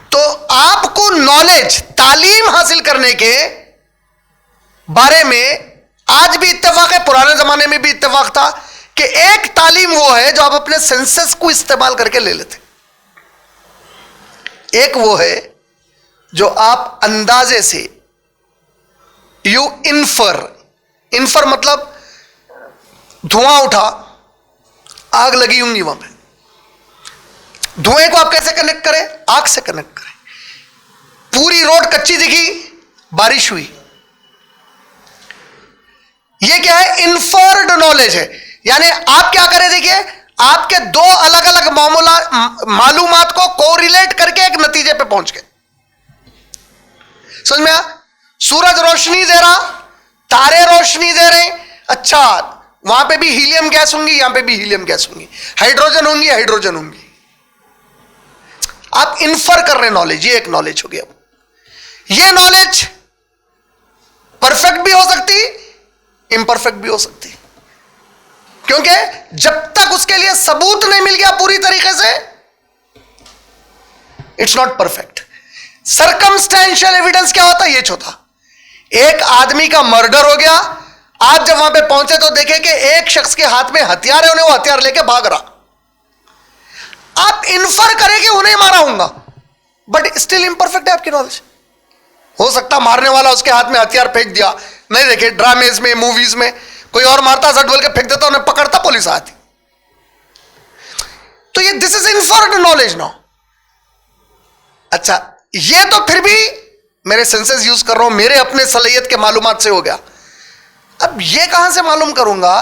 تو آپ کو نالج, تعلیم حاصل کرنے کے بارے میں آج بھی اتفاق ہے, پرانے زمانے میں بھی اتفاق تھا کہ ایک تعلیم وہ ہے جو آپ اپنے سینسز کو استعمال کر کے لے لیتے. ایک وہ ہے جو آپ اندازے سے, یو انفر مطلب دھواں اٹھا, آگ لگی ہوں گی وہاں پہ. دھوئیں کو آپ کیسے کنیکٹ کریں؟ آگ سے کنیکٹ کریں. پوری روڈ کچی دکھی، بارش ہوئی. یہ کیا ہے؟ انفرڈ نالج ہے. یعنی آپ کیا کریں، دیکھیے آپ کے دو الگ الگ معلومات کو کوریلیٹ کر کے ایک نتیجے پہ پہنچ گئے. سمجھ میں آیا؟ سورج روشنی دے رہا، تارے روشنی دے رہے ہیں، اچھا وہاں پہ بھی ہیلیم گیس ہوں گی، یہاں پہ بھی ہیلیم گیس ہوں گی، ہائیڈروجن ہوں گی، ہائیڈروجن ہوں گی. آپ انفر کر رہے ہیں نالج. یہ ایک نالج ہو گیا. یہ نالج پرفیکٹ بھی ہو سکتی، امپرفیکٹ بھی ہو سکتی، کیونکہ جب تک اس کے لیے ثبوت نہیں مل گیا پوری طریقے سے، it's not perfect. Circumstantial evidence کیا ہوتا ہے؟ یہ ہوتا ایک آدمی کا مرڈر ہو گیا، آپ جب وہاں پہ پہنچے تو دیکھیں کہ ایک شخص کے ہاتھ میں ہتھیار ہے، انہیں وہ ہتھیار لے کے بھاگ رہا. آپ انفر کریں کہ انہیں مارا ہوں گا، بٹ اسٹل امپرفیکٹ ہے آپ کی نالج. ہو سکتا مارنے والا اس کے ہاتھ میں ہتھیار پھینک دیا. نہیں دیکھے ڈرامز میں، موویز میں کوئی اور مارتا، زٹ بول کے پھینک دیتا، انہیں پکڑتا، پولیس آتی. تو یہ دس از انفرڈ نالج ناؤ. اچھا یہ تو پھر بھی میرے سینسز یوز کر رہا ہوں، میرے اپنے صلاحیت کے معلومات سے ہو گیا. اب یہ کہاں سے معلوم کروں گا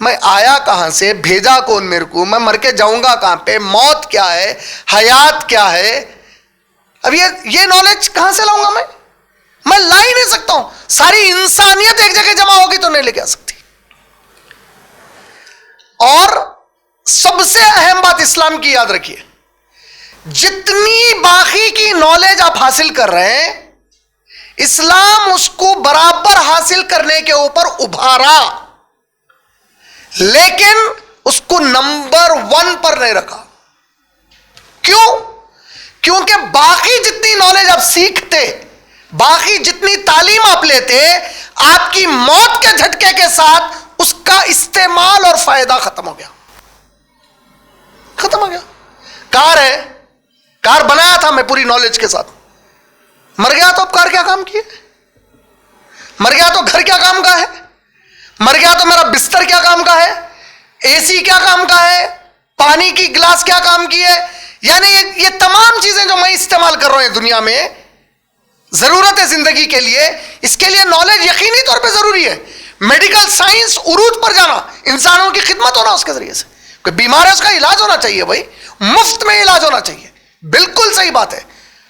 میں آیا کہاں سے، بھیجا کون میرے کو، میں مر کے جاؤں گا کہاں پہ، موت کیا ہے، حیات کیا ہے. اب یہ نالج کہاں سے لاؤں گا میں لا ہی نہیں سکتا ہوں. ساری انسانیت ایک جگہ جمع ہوگی تو نہیں لے کے آ سکتی. اور سب سے اہم بات اسلام کی یاد رکھیے، جتنی باقی کی نالج آپ حاصل کر رہے ہیں، اسلام اس کو برابر حاصل کرنے کے اوپر ابھارا، لیکن اس کو نمبر 1 پر نہیں رکھا. کیوں؟ کیونکہ باقی جتنی نالج آپ سیکھتے، باقی جتنی تعلیم آپ لیتے، آپ کی موت کے جھٹکے کے ساتھ اس کا استعمال اور فائدہ ختم ہو گیا. ختم ہو گیا. کار ہے، کار بنایا تھا میں پوری نالج کے ساتھ، مر گیا تو اب کار کیا کام کی ہے؟ مر گیا تو گھر کیا کام کا ہے؟ مر گیا تو میرا بستر کیا کام کا ہے؟ اے سی کیا کام کا ہے؟ پانی کی گلاس کیا کام کی ہے؟ یعنی یہ تمام چیزیں جو میں استعمال کر رہا ہوں دنیا میں ضرورت ہے زندگی کے لیے، اس کے لیے نالج یقینی طور پہ ضروری ہے. میڈیکل سائنس عروج پر جانا، انسانوں کی خدمت ہونا اس کے ذریعے سے. کوئی بیمار ہے اس کا علاج ہونا چاہیے، بھائی مفت میں علاج ہونا چاہیے، بالکل صحیح بات ہے.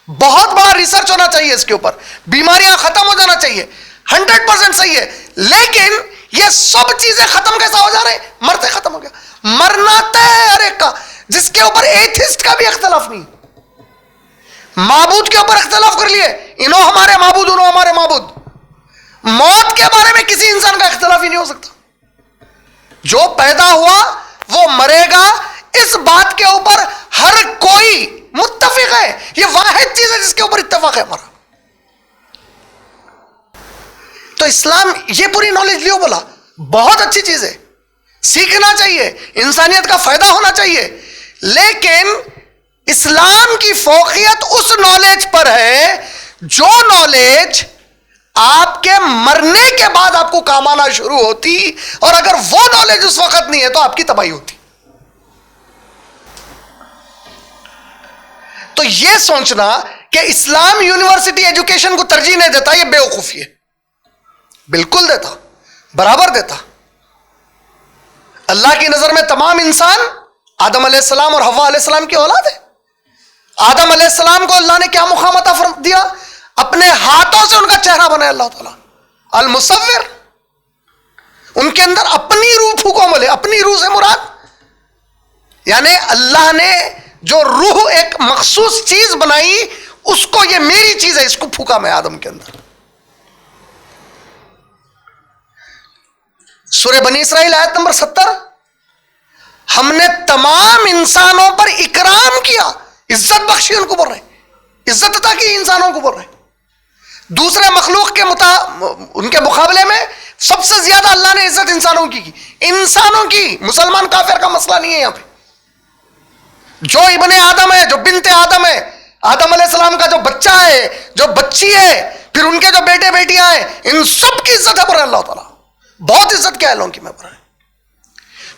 بہت بڑا ریسرچ ہونا چاہیے اس کے اوپر، بیماریاں ختم ہو جانا چاہیے، 100% صحیح ہے. لیکن یہ سب چیزیں ختم کیسا ہو جا رہے ہیں؟ مرتے ختم ہو گیا. مرنا طے ہے ہر ایک کا، جس کے اوپر ایتھسٹ کا بھی اختلاف نہیں. معبود کے اوپر اختلاف کر لیے، انہوں ہمارے معبود، انہوں ہمارے معبود. موت کے بارے میں کسی انسان کا اختلاف ہی نہیں ہو سکتا. جو پیدا ہوا وہ مرے گا، اس بات کے اوپر ہر کوئی متفق ہے. یہ واحد چیز ہے جس کے اوپر اتفاق ہے ہمارا. تو اسلام یہ پوری نالج لیو بولا، بہت اچھی چیز ہے، سیکھنا چاہیے، انسانیت کا فائدہ ہونا چاہیے. لیکن اسلام کی فوقیت اس نالج پر ہے جو نالج آپ کے مرنے کے بعد آپ کو کام آنا شروع ہوتی، اور اگر وہ نالج اس وقت نہیں ہے تو آپ کی تباہی ہوتی. تو یہ سوچنا کہ اسلام یونیورسٹی ایجوکیشن کو ترجیح نہیں دیتا، یہ بے وقوفی ہے. بالکل دیتا، برابر دیتا. اللہ کی نظر میں تمام انسان آدم علیہ السلام اور حوا علیہ السلام کی اولاد ہے. آدم علیہ السلام کو اللہ نے کیا مقام عطا دیا؟ اپنے ہاتھوں سے ان کا چہرہ بنایا اللہ تعالیٰ، المصور. ان کے اندر اپنی روح پھونکو ملے. اپنی روح سے مراد یعنی اللہ نے جو روح ایک مخصوص چیز بنائی، اس کو یہ میری چیز ہے، اس کو پھونکا میں آدم کے اندر. سورہ بنی اسرائیل آیت نمبر 70، ہم نے تمام انسانوں پر اکرام کیا، عزت بخشی. ان کو بول رہے ہیں عزت عطا کی، انسانوں کو بول رہے ہیں. دوسرے مخلوق کے ان کے مقابلے میں سب سے زیادہ اللہ نے عزت انسانوں کی. انسانوں کی، مسلمان کافر کا مسئلہ نہیں ہے یہاں پہ. جو ابن آدم ہے، جو بنت آدم ہے، آدم علیہ السلام کا جو بچہ ہے، جو بچی ہے، پھر ان کے جو بیٹے بیٹیاں ہیں، ان سب کی عزت ہے پر اللہ تعالیٰ. بہت عزت کیا ہے لوگوں کی میں پر ہے.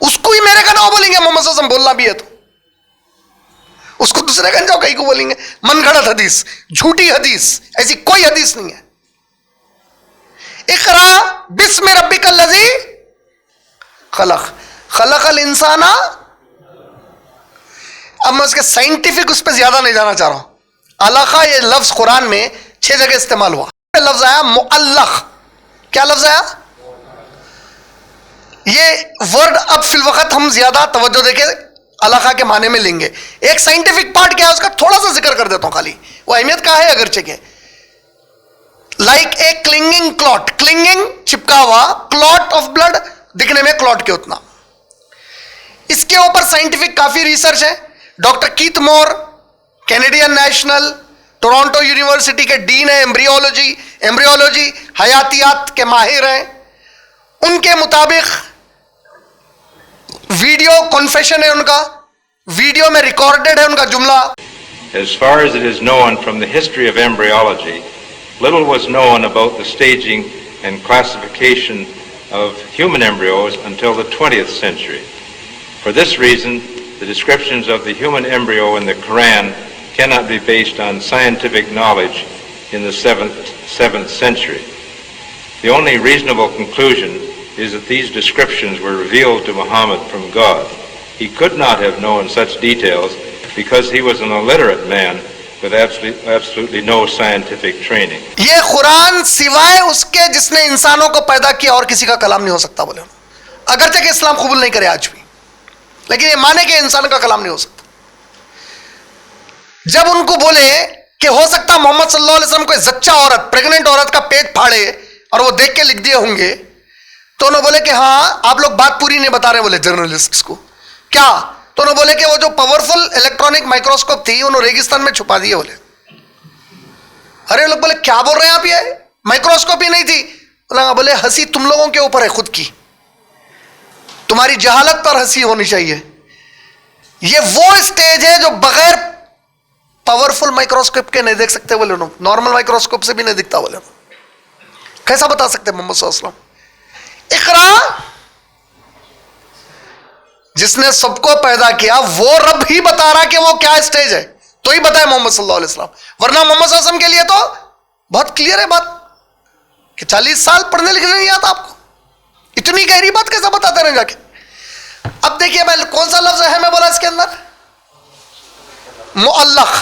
اس کو ہی میرے کا نام بولیں گے محمد صلی اللہ علیہ وسلم بولنا بھی ہے تو اس کو دوسرے کا جاؤ کہیں کو بولیں گے من گھڑت حدیث, جھوٹی حدیث, ایسی کوئی حدیث نہیں ہے. اقرا بسم ربک الذی خلق خلق الانسان. اب میں اس کے سائنٹیفک اس پہ زیادہ نہیں جانا چاہ رہا ہوں. علقہ یہ لفظ قرآن میں 6 جگہ استعمال ہوا. لفظ آیا معلق. کیا لفظ آیا؟ یہ ورڈ اب فی الوقت ہم زیادہ توجہ دے کے علقہ کے معنی میں لیں گے. ایک سائنٹیفک پارٹ کیا ہے اس کا تھوڑا سا ذکر کر دیتا ہوں خالی, وہ اہمیت کا ہے اگرچہ کہ like a clinging culvert. Clinging چپکا ہوا, کلوٹ آف بلڈ دکھنے میں کلوٹ کے اتنا. اس کے اوپر سائنٹیفک کافی ریسرچ ہے. ڈاکٹر کیت مور کینیڈین نیشنل ٹورانٹو یونیورسٹی کے ڈین ہیں, ایمبریولوجی حیاتیات کے ماہر ہیں. ان کے مطابق ویڈیو کنفیشن ہے ان کا, ویڈیو میں ریکارڈڈ ہے ان کا جملہ. As far as it is known from the history of embryology, little was known about the staging and classification of human embryos until the 20th century. For this reason, the descriptions of the human embryo in the Quran cannot be based on scientific knowledge in the 7th century. The only reasonable conclusion is that these descriptions were revealed to Muhammad from God. He could not have known such details because he was an illiterate man with absolutely no scientific training. یہ قرآن سوائے اس کے جس نے انسانوں کو پیدا کیا اور کسی کا کلام نہیں ہو سکتا بولے. اگرچہ کہ اسلام قبول نہیں کرے آج بھی, لیکن یہ مانے کہ انسان کا کلام نہیں ہو سکتا. جب ان کو بولے کہ ہو سکتا محمد صلی اللہ علیہ وسلم کوئی زچہ عورت, پریگننٹ عورت کا پیٹ پھاڑے اور وہ دیکھ کے لکھ دیے ہوں گے, تو انہوں بولے کہ ہاں آپ لوگ بات پوری نہیں بتا رہے. بولے جرنلسٹ کو کیا؟ تو انہوں بولے کہ وہ جو پاورفل الیکٹرانک مائکروسکوپ تھی انہوں ریگستان میں چھپا دیے. بولے ارے لوگ بولے کیا بول رہے ہیں آپ, یہ مائکروسکوپ ہی نہیں تھی. بولے ہنسی تم لوگوں کے اوپر ہے خود کی, تمہاری جہالت پر ہنسی ہونی چاہیے. یہ وہ اسٹیج ہے جو بغیر پاورفل مائکروسکوپ کے نہیں دیکھ سکتے. بولے نارمل مائکروسکوپ سے بھی نہیں دکھتا. بولے کیسا بتا سکتے محمد صلی اللہ علیہ وسلم؟ اقرا جس نے سب کو پیدا کیا وہ رب ہی بتا رہا کہ وہ کیا اسٹیج ہے, تو ہی بتائے محمد صلی اللہ علیہ وسلم. ورنہ محمد صلی اللہ علیہ وسلم کے لیے تو بہت کلیئر ہے بات کہ 40 سال پڑھنے لکھنے نہیں آتا آپ کو. اتنی گہری بات کیسا بتاتے رہے جا کے. اب دیکھیے میں کون سا لفظ ہے میں بولا اس کے اندر, معلق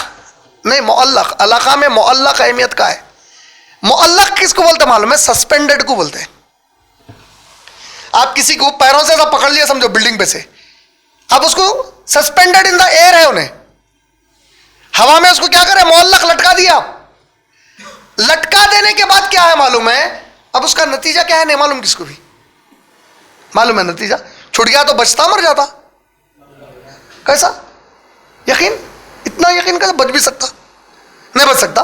نہیں معلق. علاقہ میں معلق اہمیت کا ہے. معلق کس کو بولتے معلوم ہے؟ سسپینڈڈ کو بولتے ہیں. آپ کسی کو پیروں سے ایسا پکڑ لیا سمجھو بلڈنگ پہ سے, اب اس کو سسپینڈڈ ان دا ایئر ہے, انہیں ہوا میں اس کو کیا کرے معلق لٹکا دیا. لٹکا دینے کے بعد کیا ہے معلوم ہے؟ اب اس کا نتیجہ کیا ہے نہیں معلوم کس کو بھی. معلوم ہے نتیجہ چھوٹ گیا تو بچتا مر جاتا. کیسا یقین؟ اتنا یقین کیسا بچ بھی سکتا؟ نہیں بچ سکتا.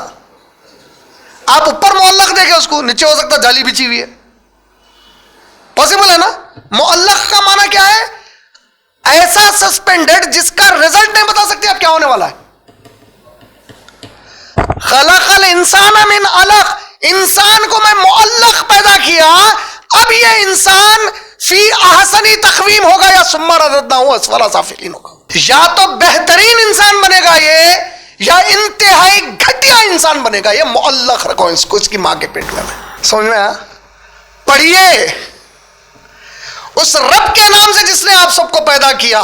آپ اوپر معلق دیکھیں اس کو, نیچے ہو سکتا جالی بچھی ہوئی ہے. پاسبل ہے نا. معلق کا معنی کیا ہے؟ ایسا سسپینڈڈ جس کا رزلٹ نہیں بتا سکتے اب کیا ہونے والا ہے. خلق الانسان من علق, انسان کو میں معلق پیدا کیا, اب یہ انسان فی احسنی تقویم ہوگا یا ثم رددناہ اسفل سافلین ہوگا. یا تو بہترین انسان بنے گا یہ, یا انتہائی گھٹیا انسان بنے گا. یہ معلق رکھو اس کو, اس کی ماں کے پیٹ میں. سمجھ میں آیا؟ پڑھیے اس رب کے نام سے جس نے آپ سب کو پیدا کیا,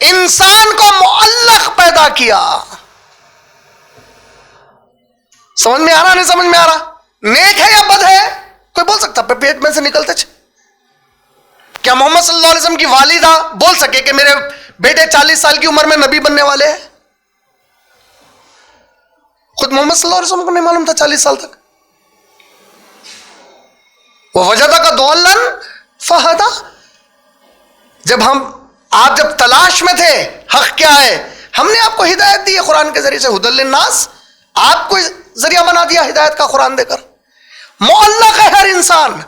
انسان کو معلق پیدا کیا. سمجھ میں آ رہا نہیں سمجھ میں آ رہا؟ نیک ہے یا بد ہے کوئی بول سکتا؟ پیٹ میں سے نکلتے کیا محمد صلی اللہ علیہ وسلم کی والدہ بول سکے کہ میرے بیٹے 40 سال کی عمر میں نبی بننے والے ہیں؟ خود محمد صلی اللہ علیہ وسلم کو نہیں معلوم تھا 40 سال تک. وہ وجدک ضالا فہدا. جب آپ جب تلاش میں تھے حق کیا ہے, ہم نے آپ کو ہدایت دی ہے قرآن کے ذریعے سے. ہدی للناس, آپ کو ذریعہ بنا دیا ہدایت کا قرآن دے کر. معلق ہے ہر انسان,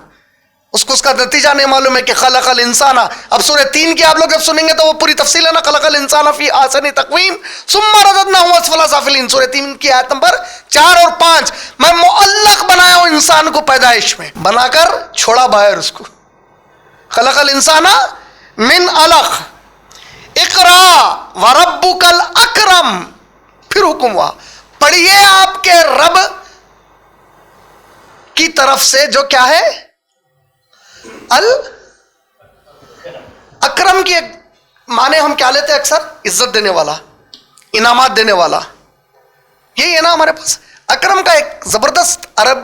اس کو اس کا نتیجہ نہیں معلوم ہے کہ خلق الانسان. اب سورہ 3 کی آپ لوگ جب سنیں گے تو وہ پوری تفصیل ہے نا, خلق الانسان فی احسن تقویم ثم رددناہ اسفل سافلین. سورہ 3 کی آیت نمبر 4 اور 5. میں معلق بنایا ہوں انسان کو پیدائش میں, بنا کر چھوڑا باہر اس کو. خلق الانسان من علق اقرا وربک الاکرم. پھر حکم ہوا پڑھیے آپ کے رب کی طرف سے جو کیا ہے اکرم کی ایک معنی ہم کیا لیتے ہیں اکثر؟ عزت دینے والا، انعامات دینے والا. یہی ہے نا ہمارے پاس. اکرم کا ایک زبردست عرب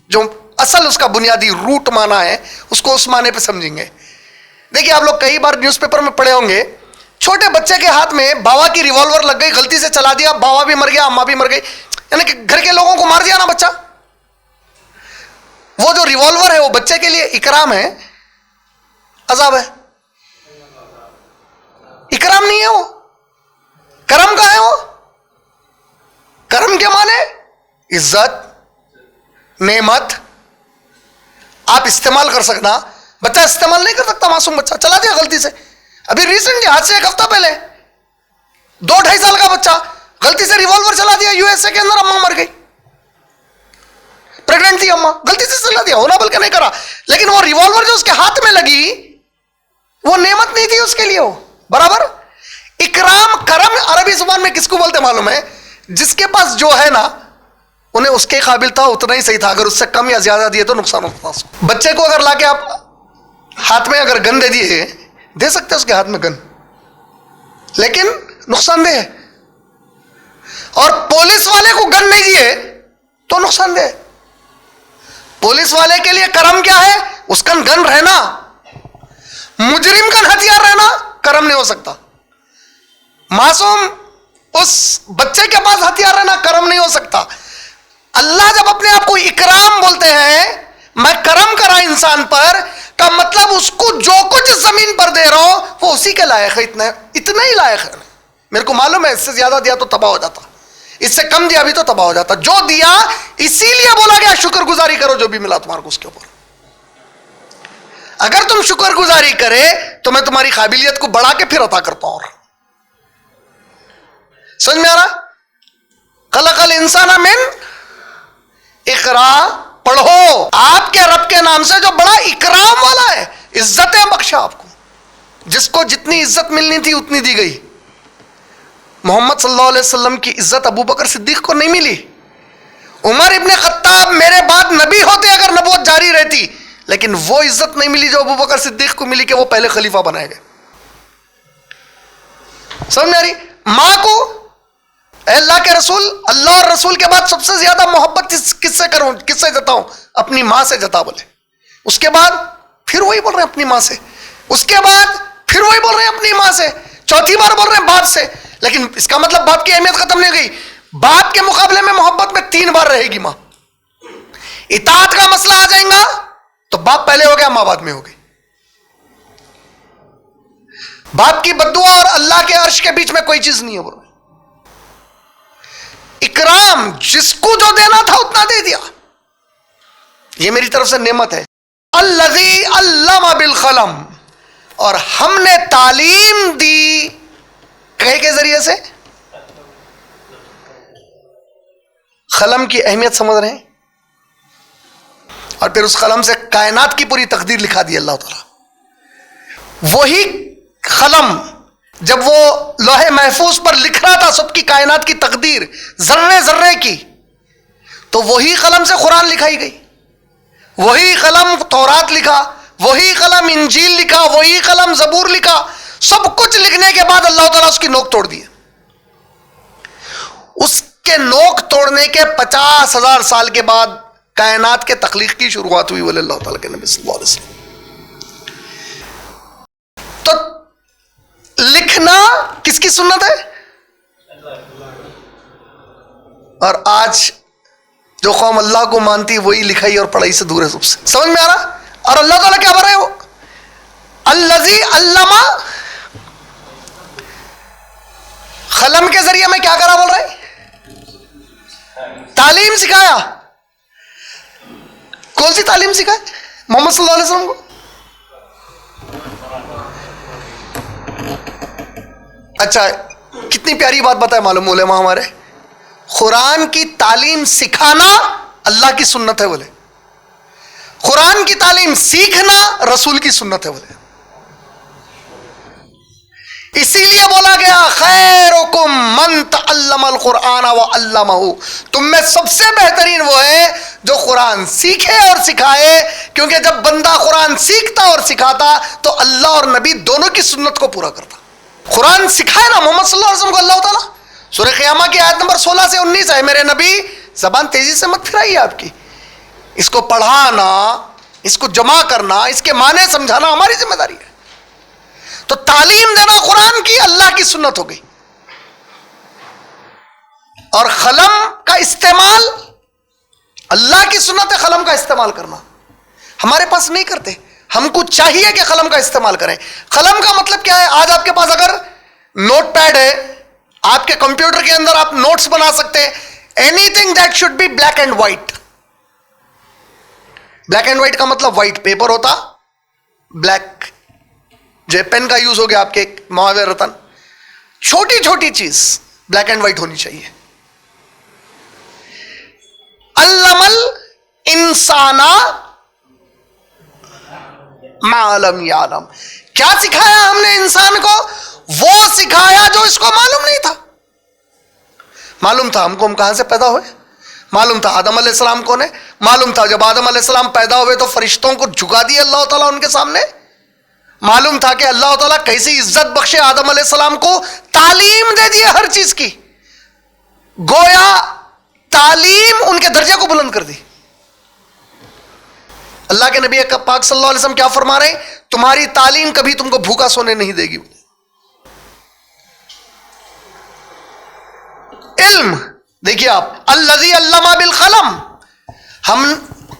جو اصل اس کا بنیادی روٹ معنی ہے اس کو اس معنی پہ سمجھیں گے. دیکھیے آپ لوگ کئی بار نیوز پیپر میں پڑھے ہوں گے چھوٹے بچے کے ہاتھ میں باوا کی ریوالور لگ گئی، غلطی سے چلا دیا، باوا بھی مر گیا، اماں بھی مر گئی، یعنی کہ گھر کے لوگوں کو مار دیا نا بچہ. وہ جو ریوالور ہے وہ بچے کے لیے اکرام ہے، عذاب ہے؟ اکرام نہیں ہے، وہ کرم کا ہے. وہ کرم کے معنی عزت، نعمت، آپ استعمال کر سکنا. بچہ استعمال نہیں کر سکتا، معصوم بچہ چلا دیا غلطی سے. ابھی ریسنٹلی آج سے ایک ہفتہ پہلے 2-2.5 سال کا بچہ غلطی سے ریوالور چلا دیا USA کے اندر، اماں مر گئی. پریگننٹ تھی اماں، غلطی سے چلا دیا، ہونا بلکہ نہیں کرا. لیکن وہ ریوالور جو اس کے ہاتھ میں لگی وہ نعمت نہیں تھی اس کے لیے. وہ برابر اکرام کرم عربی زبان میں کس کو بولتے معلوم ہے؟ جس کے پاس جو ہے نا انہیں اس کے قابل تھا اتنا ہی صحیح تھا، اگر اس سے کم یا زیادہ دیے تو نقصان ہوتا اس کو. بچے کو اگر لا کے آپ ہاتھ میں اگر گن دے دیے، دے سکتے اس کے ہاتھ میں گن، لیکن نقصان دہ ہے. اور پولیس والے کو گن نہیں دیے تو نقصان دہ. پولیس والے کے لیے کرم کیا ہے؟ اس کا گن رہنا. مجرم کا ہتھیار رہنا کرم نہیں ہو سکتا. معصوم اس بچے کے پاس ہتھیار رہنا کرم نہیں ہو سکتا. اللہ جب اپنے آپ کو اکرام بولتے ہیں، میں کرم کرا انسان پر، کا مطلب اس کو جو کچھ زمین پر دے رہا ہوں وہ اسی کے لائق ہے. اتنا ہی لائق ہے. میرے کو معلوم ہے اس سے زیادہ دیا تو تباہ ہو جاتا، اس سے کم دیا بھی تو تباہ ہو جاتا. جو دیا اسی لیے بولا گیا شکر گزاری کرو جو بھی ملا تمہارے کو اس کے اوپر. اگر تم شکر گزاری کرے تو میں تمہاری قابلیت کو بڑھا کے پھر عطا کرتا ہوں. اور سمجھ میں آ رہا؟ خلق الانسان من اقرا، پڑھو آپ کے رب کے نام سے جو بڑا اکرام والا ہے، عزتیں بخشا آپ کو. جس کو جتنی عزت ملنی تھی اتنی دی گئی. محمد صلی اللہ علیہ وسلم کی عزت ابو بکر صدیق کو نہیں ملی. عمر ابن خطاب میرے بعد نبی ہوتے اگر نبوت جاری رہتی، لیکن وہ عزت نہیں ملی جو ابو بکر صدیق کو ملی کہ وہ پہلے خلیفہ بنائے گئے. سمجھ میں آ رہی؟ ماں کو اے اللہ کے رسول، اللہ اور رسول کے بعد سب سے زیادہ محبت کس سے کروں، کس سے جتاؤں؟ اپنی ماں سے جتا بولے. اس کے بعد پھر وہی بول رہے ہیں اپنی ماں سے، اس کے بعد پھر وہی بول رہے ہیں اپنی ماں سے، چوتھی بار بول رہے ہیں باپ سے. لیکن اس کا مطلب باپ کی اہمیت ختم نہیں گئی. باپ کے مقابلے میں محبت میں 3 بار رہے گی ماں. اطاعت کا مسئلہ آ جائے گا تو باپ پہلے ہو گیا، ماں بعد میں ہو گئی. باپ کی بددعا اور اللہ کے عرش کے بیچ میں کوئی چیز نہیں ہے. بول رہے اکرام جس کو جو دینا تھا اتنا دے دیا، یہ میری طرف سے نعمت ہے. الذی علم بالقلم، اور ہم نے تعلیم دی کہے کے ذریعے سے. قلم کی اہمیت سمجھ رہے ہیں؟ اور پھر اس قلم سے کائنات کی پوری تقدیر لکھا دی اللہ تعالیٰ. وہی قلم جب وہ لوح محفوظ پر لکھ رہا تھا سب کی کائنات کی تقدیر ذرے ذرے کی، تو وہی قلم سے قرآن لکھائی گئی. وہی قلم تورات لکھا، وہی قلم انجیل لکھا، وہی قلم زبور لکھا. سب کچھ لکھنے کے بعد اللہ تعالیٰ اس کی نوک توڑ دی. اس کے نوک توڑنے کے 50,000 سال کے بعد کائنات کے تخلیق کی شروعات ہوئی ولی اللہ تعالیٰ کے نبی صلی اللہ علیہ وسلم. تو لکھنا کس کی سنت ہے؟ اور آج جو قوم اللہ کو مانتی وہی لکھائی اور پڑھائی سے دور ہے سب سے. سمجھ میں آ رہا؟ اور اللہ تعالیٰ کیا بول رہے ہو؟ الذی علم، قلم کے ذریعے میں کیا کرا بول رہے؟ تعلیم سکھایا. کون سی تعلیم سکھائے؟ محمد صلی اللہ علیہ وسلم کو. اچھا کتنی پیاری بات بتائے معلوم علماء ہمارے، قرآن کی تعلیم سکھانا اللہ کی سنت ہے بولے، قرآن کی تعلیم سیکھنا رسول کی سنت ہے بولے. اسی لیے بولا گیا خیرکم من تعلم القرآن وعلمہ، تم میں سب سے بہترین وہ ہے جو قرآن سیکھے اور سکھائے، کیونکہ جب بندہ قرآن سیکھتا اور سکھاتا تو اللہ اور نبی دونوں کی سنت کو پورا کرتا. قرآن سکھائے نا محمد صلی اللہ علیہ وسلم کو اللہ تعالیٰ. سورہ قیامہ کی آیت نمبر 16 سے 19 ہے، میرے نبی زبان تیزی سے مت پھرائیے آپ کی، اس کو پڑھانا، اس کو جمع کرنا، اس کے معنی سمجھانا ہماری ذمہ داری ہے. تو تعلیم دینا قرآن کی اللہ کی سنت ہو گئی. اور قلم کا استعمال، اللہ کی سنت ہے قلم کا استعمال کرنا، ہمارے پاس نہیں کرتے. ہم کو چاہیے کہ قلم کا استعمال کریں. قلم کا مطلب کیا ہے؟ آج آپ کے پاس اگر نوٹ پیڈ ہے، آپ کے کمپیوٹر کے اندر آپ نوٹس بنا سکتے ہیں. Anything that should be black and white. Black and white کا مطلب وائٹ پیپر ہوتا، بلیک جو پین کا یوز ہو گیا آپ کے معاویر رتن، چھوٹی چھوٹی چیز بلیک اینڈ وائٹ ہونی چاہیے. علم الانسان ما لم یعلم، کیا سکھایا ہم نے انسان کو؟ وہ سکھایا جو اس کو معلوم نہیں تھا. معلوم تھا ہم کو ہم کہاں سے پیدا ہوئے، معلوم تھا آدم علیہ السلام کون ہے، معلوم تھا جب آدم علیہ السلام پیدا ہوئے تو فرشتوں کو جھکا دیا اللہ تعالیٰ ان کے سامنے. معلوم تھا کہ اللہ تعالیٰ کیسی عزت بخشے آدم علیہ السلام کو، تعلیم دے دی ہر چیز کی، گویا تعلیم ان کے درجے کو بلند کر دی. اللہ کے نبی پاک صلی اللہ علیہ وسلم کیا فرما رہے ہیں؟ تمہاری تعلیم کبھی تم کو بھوکا سونے نہیں دے گی. علم دیکھیے آپ، الذی علم بالقلم، ہم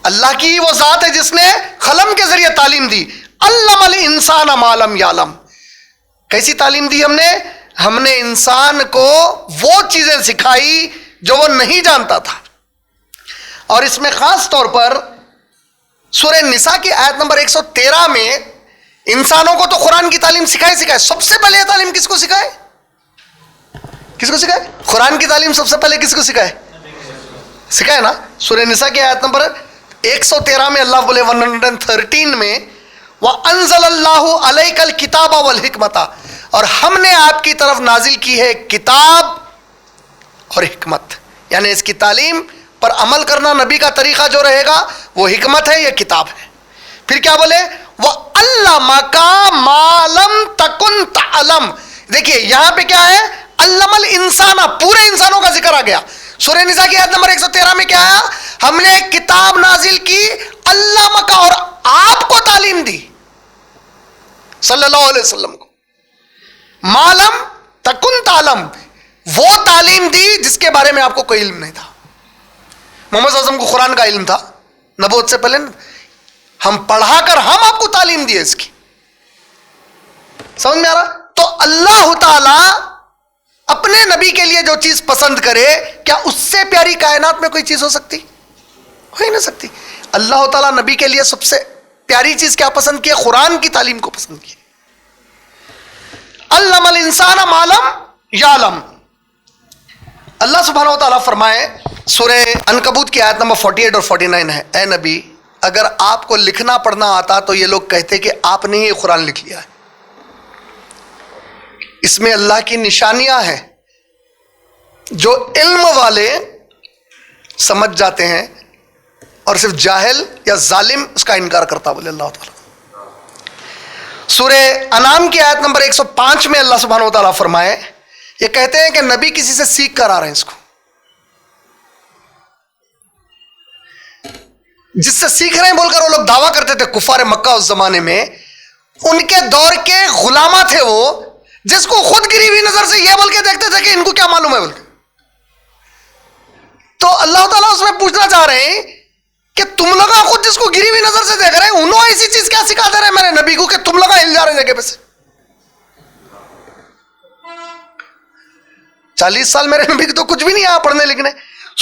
اللہ کی وہ ذات ہے جس نے قلم کے ذریعے تعلیم دی. علم الانسان ما لم یعلم، کیسی تعلیم دی ہم نے انسان کو وہ چیزیں سکھائی جو وہ نہیں جانتا تھا. اور اس میں خاص طور پر سورہ نساء کی آیت نمبر 113 میں انسانوں کو تو قرآن کی تعلیم سکھائے. سب سے پہلے یہ تعلیم کس کو سکھائے؟ کس کو سکھائے؟ قرآن کی تعلیم سب سے پہلے کس کو سکھائے نا. سورہ نساء کی آیت نمبر 113 میں اللہ بولے 113 میں وَأَنزَلَ اللَّهُ عَلَيْكَ الْكِتَابَ وَالْحِكْمَةَ، اور ہم نے آپ کی طرف نازل کی ہے کتاب اور حکمت. یعنی اس کی تعلیم پر عمل کرنا نبی کا طریقہ جو رہے گا وہ حکمت ہے، یہ کتاب ہے. پھر کیا بولے؟ وَعَلَّمَكَ مَا لَمْ تَكُنْ تَعْلَمْ. دیکھیے یہاں پہ کیا ہے؟ علم الانسان، پورے انسانوں کا ذکر آ گیا. سورہ نساء کی آیت نمبر 113 میں کیا آیا؟ ہم نے ایک کتاب نازل کی، علمک، اور آپ کو تعلیم دی صلی اللہ علیہ وسلم کو. معلم تکن تعلم، وہ تعلیم دی جس کے بارے میں آپ کو کوئی علم نہیں تھا. محمد صلی اللہ علیہ وسلم کو قرآن کا علم تھا نبوت سے پہلے، ہم پڑھا کر ہم آپ کو تعلیم دی اس کی. سمجھ میں آ رہا؟ تو اللہ تعالی اپنے نبی کے لیے جو چیز پسند کرے، کیا اس سے پیاری کائنات میں کوئی چیز ہو سکتی؟ ہو ہی نہیں سکتی. اللہ تعالیٰ نبی کے لیے سب سے پیاری چیز کیا پسند کی؟ قرآن کی تعلیم کو پسند کی. علم الانسان ما لم یعلم. اللہ سبحانہ و تعالیٰ فرمائے سورہ عنکبوت کی آیت نمبر 48 اور 49 ہے، اے نبی اگر آپ کو لکھنا پڑھنا آتا تو یہ لوگ کہتے کہ آپ نے یہ قرآن لکھ لیا ہے. اس میں اللہ کی نشانیاں ہیں جو علم والے سمجھ جاتے ہیں اور صرف جاہل یا ظالم اس کا انکار کرتا. بولے اللہ تعالیٰ سورہ انعام کی آیت نمبر 105 میں اللہ سبحانہ و تعالیٰ فرمائے، یہ کہتے ہیں کہ نبی کسی سے سیکھ کر آ رہے ہیں اس کو، جس سے سیکھ رہے ہیں بول کر وہ لوگ دعویٰ کرتے تھے. کفار مکہ اس زمانے میں ان کے دور کے غلامہ تھے وہ، جس کو خود گری ہوئی نظر سے یہ بول کے دیکھتے تھے کہ ان کو کیا معلوم ہے بول کے. تو اللہ تعالیٰ اس میں پوچھنا چاہ رہے ہیں کہ تم لوگ خود جس کو گری ہوئی نظر سے دیکھ رہے ہیں، انہوں ایسی چیز کیا سکھا دے رہے ہیں میرے نبی کو کہ تم لوگ ہل جا رہے جگہ پہ سے. 40 سال میرے نبی کو تو کچھ بھی نہیں آیا پڑھنے لکھنے.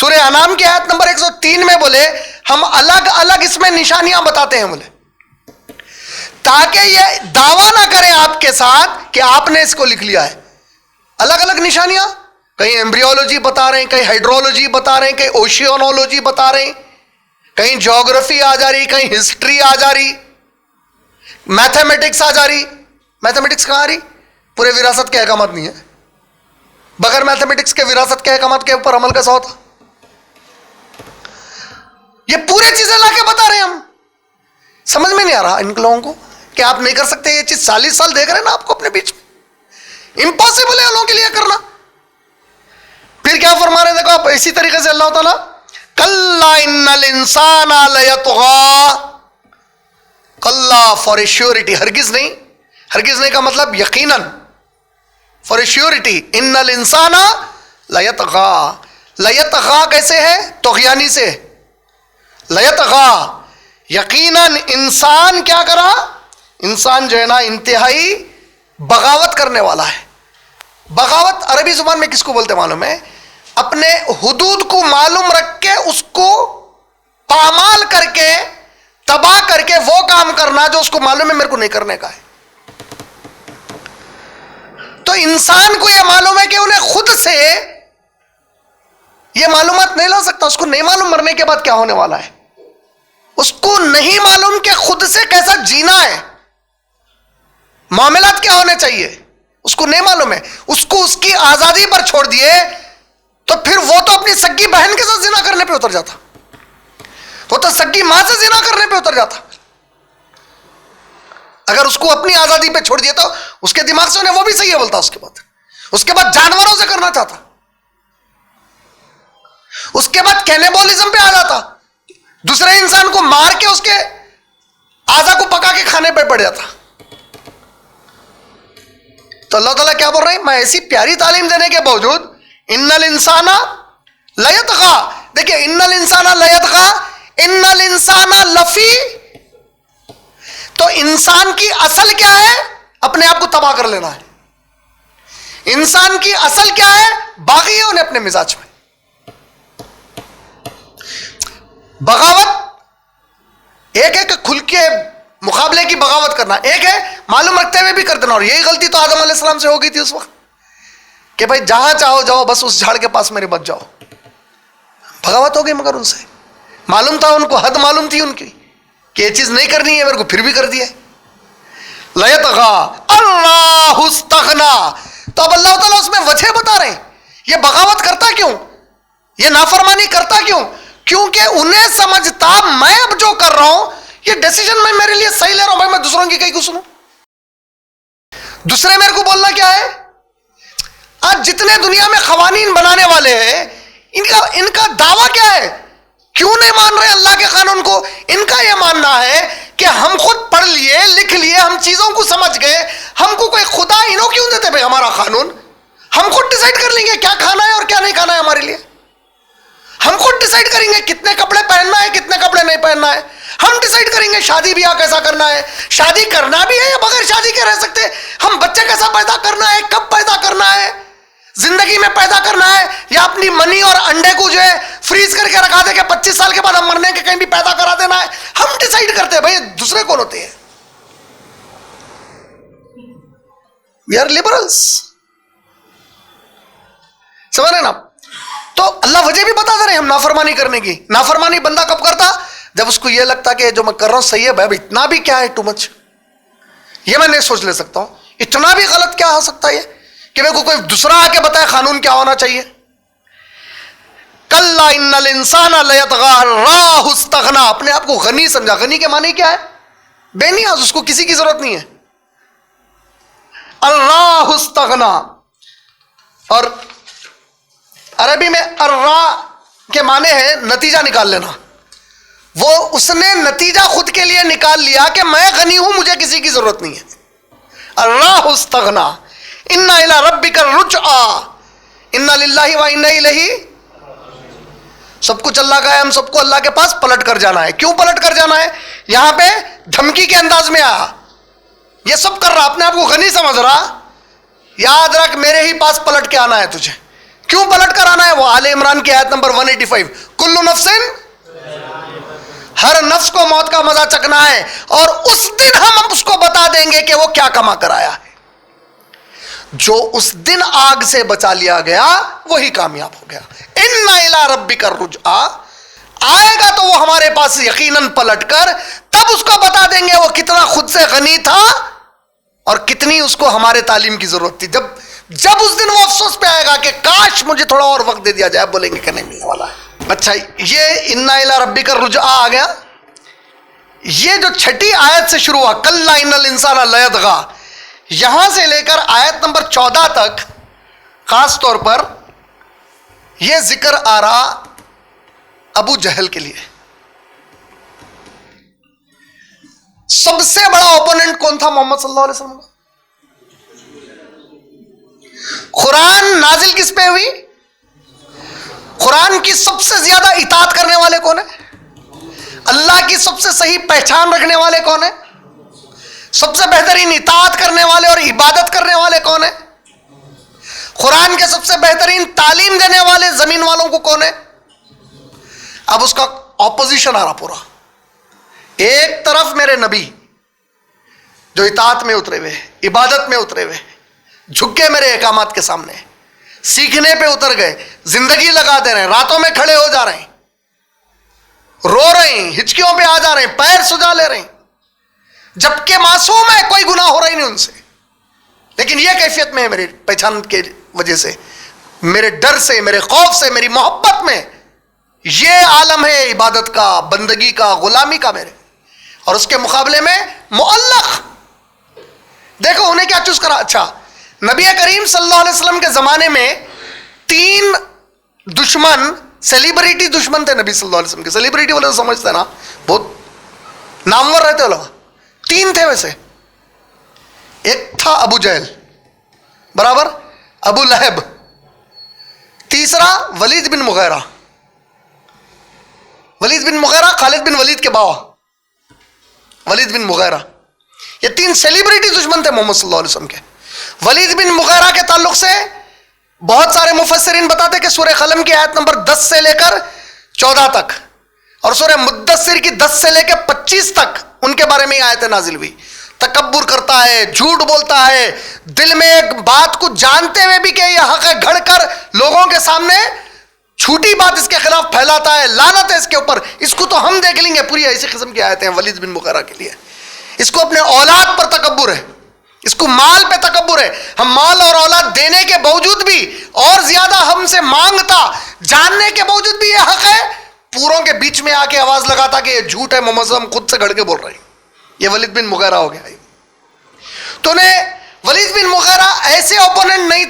سورہ انعام کی آیت نمبر 103 میں بولے ہم الگ الگ اس میں نشانیاں بتاتے ہیں، بولے تاکہ یہ دعویٰ نہ کریں آپ کے ساتھ کہ آپ نے اس کو لکھ لیا ہے. الگ الگ نشانیاں، کہیں ایمبریولوجی بتا رہے ہیں، کہیں ہائیڈرولوجی بتا رہے ہیں، کہیں اوشیانولوجی بتا رہے ہیں، کہیں جیوگرافی آ جا رہی، کہیں ہسٹری آ جا رہی، میتھمیٹکس آ جا رہی. میتھمیٹکس کہاں آ رہی؟ پورے وراثت کے احکامات نہیں ہیں. بغیر میتھمیٹکس کے وراثت کے احکامات کے اوپر عمل کیسا ہوتا؟ یہ پورے چیزیں لا کے بتا رہے ہیں ہم. سمجھ میں نہیں آ رہا ان لوگوں کو کہ آپ نہیں کر سکتے یہ چیز. 40 سال دیکھ رہے ہیں نا آپ کو اپنے بیچ میں. امپاسبل ہے لوگوں کے لیے کرنا. پھر کیا فرما رہے ہیں؟ دیکھو آپ اسی طریقے سے اللہ تعالیٰ کلا ان الانسان لیطغی. کلا فار اے شیورٹی، ہرگز نہیں. ہرگز نہیں کا مطلب یقیناً. فار اے شیورٹی ان الانسان لیطغی. لیطغی کیسے ہے؟ طغیانی سے. لیطغی یقیناً انسان کیا کرا؟ انسان جو ہے نا انتہائی بغاوت کرنے والا ہے. بغاوت عربی زبان میں کس کو بولتے معلوم ہے؟ اپنے حدود کو معلوم رکھ کے اس کو پامال کر کے تباہ کر کے وہ کام کرنا جو اس کو معلوم ہے میرے کو نہیں کرنے کا ہے. تو انسان کو یہ معلوم ہے کہ انہیں خود سے یہ معلومات نہیں لا سکتا. اس کو نہیں معلوم مرنے کے بعد کیا ہونے والا ہے. اس کو نہیں معلوم کہ خود سے کیسا جینا ہے، معاملات کیا ہونے چاہیے. اس کو نہیں معلوم ہے. اس کو اس کی آزادی پر چھوڑ دیے تو پھر وہ تو اپنی سگی بہن کے ساتھ زنا کرنے پہ اتر جاتا. وہ تو سگی ماں سے زنا کرنے پہ اتر جاتا. اگر اس کو اپنی آزادی پہ چھوڑ دیا تو اس کے دماغ سے انہیں وہ بھی صحیح ہے بولتا. اس کے بعد جانوروں سے کرنا چاہتا. اس کے بعد کینیبولزم پہ آ جاتا. دوسرے انسان کو مار کے اس کے اعضا کو پکا کے کھانے پہ پڑ جاتا. تو اللہ تعالیٰ کیا بول رہے ہیں؟ میں ایسی پیاری تعلیم دینے کے باوجود ان الانسان لیطغی. دیکھیے ان الانسان لیطغی، ان الانسان لفی. تو انسان کی اصل کیا ہے؟ اپنے آپ کو تباہ کر لینا ہے. انسان کی اصل کیا ہے؟ باغی ہے انہیں اپنے مزاج میں. بغاوت ایک ہے کہ کھل کے مقابلے کی بغاوت کرنا، ایک ہے معلوم رکھتے ہوئے بھی کر دینا. اور یہی غلطی تو آدم علیہ السلام سے ہو گئی تھی اس وقت کہ بھائی جہاں چاہو جاؤ، بس اس جھاڑ کے پاس میرے بچ جاؤ. بغاوت ہو گئی. مگر ان سے معلوم تھا، ان کو حد معلوم تھی ان کی کہ یہ چیز نہیں کرنی ہے، میرے کو پھر بھی کر دیا. لیطغی اللہ استغنا. تو اب اللہ تعالیٰ اس میں وجہ بتا رہے ہیں یہ بغاوت کرتا کیوں، یہ نافرمانی کرتا کیوں. کیونکہ انہیں سمجھتا میں اب جو کر رہا ہوں یہ ڈیسیجن میں میرے لیے صحیح لے رہا ہوں. بھائی میں دوسروں کی کہیں کو سنوں؟ دوسرے میرے کو بولنا کیا ہے؟ آج جتنے دنیا میں قوانین بنانے والے ہیں ان کا دعویٰ کیا ہے؟ کیوں نہیں مان رہے اللہ کے قانون کو؟ ان کا یہ ماننا ہے کہ ہم خود پڑھ لیے، لکھ لیے، ہم چیزوں کو سمجھ گئے، ہم کو کوئی خدا انہوں کیوں دیتے بھائی ہمارا قانون؟ ہم خود ڈیسائیڈ کر لیں گے کیا کھانا ہے اور کیا نہیں کھانا ہے ہمارے لیے. ہم خود ڈیسائیڈ کریں گے کتنے کپڑے پہننا ہے، کتنے کپڑے نہیں پہننا ہے. ہم ڈیسائیڈ کریں گے شادی بیاہ کیسا کرنا ہے، شادی کرنا بھی ہے یا بغیر شادی کے رہ سکتے، ہم بچے کیسا پیدا کرنا ہے، کب پیدا کرنا ہے، زندگی میں پیدا کرنا ہے یا اپنی منی اور انڈے کو جو ہے فریز کر کے رکھا دے کہ 25 سال کے بعد ہم مرنے کے کہیں بھی پیدا کرا دینا ہے. ہم ڈیسائیڈ کرتے ہیں. بھائی دوسرے کون ہوتے ہیں؟ We are liberals. سمجھ رہے نا؟ تو اللہ وجہ بھی بتا دے رہے ہیں ہم نافرمانی کرنے کی. نافرمانی بندہ کب کرتا؟ جب اس کو یہ لگتا کہ جو میں کر رہا ہوں صحیح ہے. بھائی اتنا بھی کیا ہے ٹو مچ، یہ میں نہیں سوچ لے سکتا ہوں. اتنا بھی غلط کیا ہو سکتا ہے کہ میرے کو کوئی دوسرا آ کے بتائے قانون کیا ہونا چاہیے. کلا ان الانسان لیطغی ان رآہ استغنی. اپنے آپ کو غنی سمجھا. غنی کے معنی کیا ہے؟ بے نیاز، اس کو کسی کی ضرورت نہیں ہے. ان رآہ استغنی. اور عربی میں الراء کے معنی ہے نتیجہ نکال لینا. وہ اس نے نتیجہ خود کے لیے نکال لیا کہ میں غنی ہوں، مجھے کسی کی ضرورت نہیں ہے. الراہ استغنا. ان الی ربک الرجعی. ان للہ و انا الیہ. سب کچھ اللہ کا ہے، ہم سب کو اللہ کے پاس پلٹ کر جانا ہے. کیوں پلٹ کر جانا ہے؟ یہاں پہ دھمکی کے انداز میں آیا. یہ سب کر رہا، اپنے آپ کو غنی سمجھ رہا. یاد رکھ میرے ہی پاس پلٹ کے آنا ہے تجھے. کیوں پلٹ کر آنا ہے؟ وہ آل عمران کی آیت نمبر 185. کل نفس، ہر نفس کو موت کا مزہ چکنا ہے اور اس دن ہم اس کو بتا دیں گے کہ وہ کیا کما کر آیا ہے. جو اس دن آگ سے بچا لیا گیا وہی کامیاب ہو گیا. ان الی ربک الرجعی. آئے گا تو وہ ہمارے پاس یقیناً پلٹ کر، تب اس کو بتا دیں گے وہ کتنا خود سے غنی تھا اور کتنی اس کو ہمارے تعلیم کی ضرورت تھی. جب اس دن وہ افسوس پہ آئے گا کہ کاش مجھے تھوڑا اور وقت دے دیا جائے, بولیں گے کہ نہیں ملنے والا ہے. اچھا, یہ انا الی ربک الرجعی آ گیا. یہ جو چھٹی آیت سے شروع ہوا کلا ان الانسان لیطغی, یہاں سے لے کر آیت نمبر 14 تک خاص طور پر یہ ذکر آ رہا ابو جہل کے لیے. سب سے بڑا اوپوننٹ کون تھا محمد صلی اللہ علیہ وسلم کا؟ قرآن نازل کس پہ ہوئی؟ قرآن کی سب سے زیادہ اطاعت کرنے والے کون ہیں؟ اللہ کی سب سے صحیح پہچان رکھنے والے کون ہیں؟ سب سے بہترین اطاعت کرنے والے اور عبادت کرنے والے کون ہیں؟ قرآن کے سب سے بہترین تعلیم دینے والے زمین والوں کو کون ہے؟ اب اس کا اپوزیشن آ رہا پورا. ایک طرف میرے نبی جو اطاعت میں اترے ہوئے, عبادت میں اترے ہوئے, جھک کے میرے احکامات کے سامنے سیکھنے پہ اتر گئے, زندگی لگا دے رہے ہیں, راتوں میں کھڑے ہو جا رہے ہیں, رو رہے ہیں, ہچکیوں پہ آ جا رہے ہیں, پیر سجا لے رہے ہیں, جبکہ معصوم ہے, کوئی گناہ ہو رہا ہی نہیں ان سے. لیکن یہ کیفیت میں ہے میری پہچان کے وجہ سے, میرے ڈر سے, میرے خوف سے, میری محبت میں یہ عالم ہے عبادت کا, بندگی کا, غلامی کا میرے. اور اس کے مقابلے میں معلق, دیکھو انہیں کیا چوز کرا. اچھا, نبی کریم صلی اللہ علیہ وسلم کے زمانے میں 3 دشمن, سیلیبریٹی دشمن تھے نبی صلی اللہ علیہ وسلم کے. سیلیبریٹی والے سمجھتے ہیں نا, بہت نامور رہتے لوگ. 3 تھے ویسے. ایک تھا ابو جہل برابر, ابو لہب, تیسرا ولید بن مغیرہ. ولید بن مغیرہ خالد بن ولید کے باوا, ولید بن مغیرہ. یہ 3 سیلیبریٹی دشمن تھے محمد صلی اللہ علیہ وسلم کے. ولید بن مغیرہ کے تعلق سے بہت سارے مفسرین بتاتے کہ سورہ قلم کی آیت نمبر 10 سے لے کر 14 تک اور سورہ مدثر کی 10 سے لے کے 25 تک ان کے بارے میں یہ آیتیں نازل ہوئی. تکبر کرتا ہے, جھوٹ بولتا ہے, دل میں ایک بات کو جانتے ہوئے بھی کہ یہ حق ہے گھڑ کر لوگوں کے سامنے چھوٹی بات اس کے خلاف پھیلاتا ہے, لعنت ہے اس کے اوپر. اس کو تو ہم دیکھ لیں گے, پوری ایسی قسم کی آیتیں ہیں ولید بن مغیرہ کے لیے. اس کو اپنے اولاد پر تکبر ہے, اس کو مال پہ تکبر ہے. ہم مال اور اولاد دینے کے باوجود بھی اور زیادہ ہم سے مانگتا, جاننے کے باوجود بھی یہ حق ہے, پوروں کے بیچ میں آ کے آواز لگاتا کہ یہ جھوٹ ہے, محمد صلی اللہ علیہ وسلم خود سے گھڑ کے بول رہے ہیں. یہ ولید بن مغیرہ ہو گیا. تو نے ولید بن مغیرہ ایسے اوپوننٹ نہیں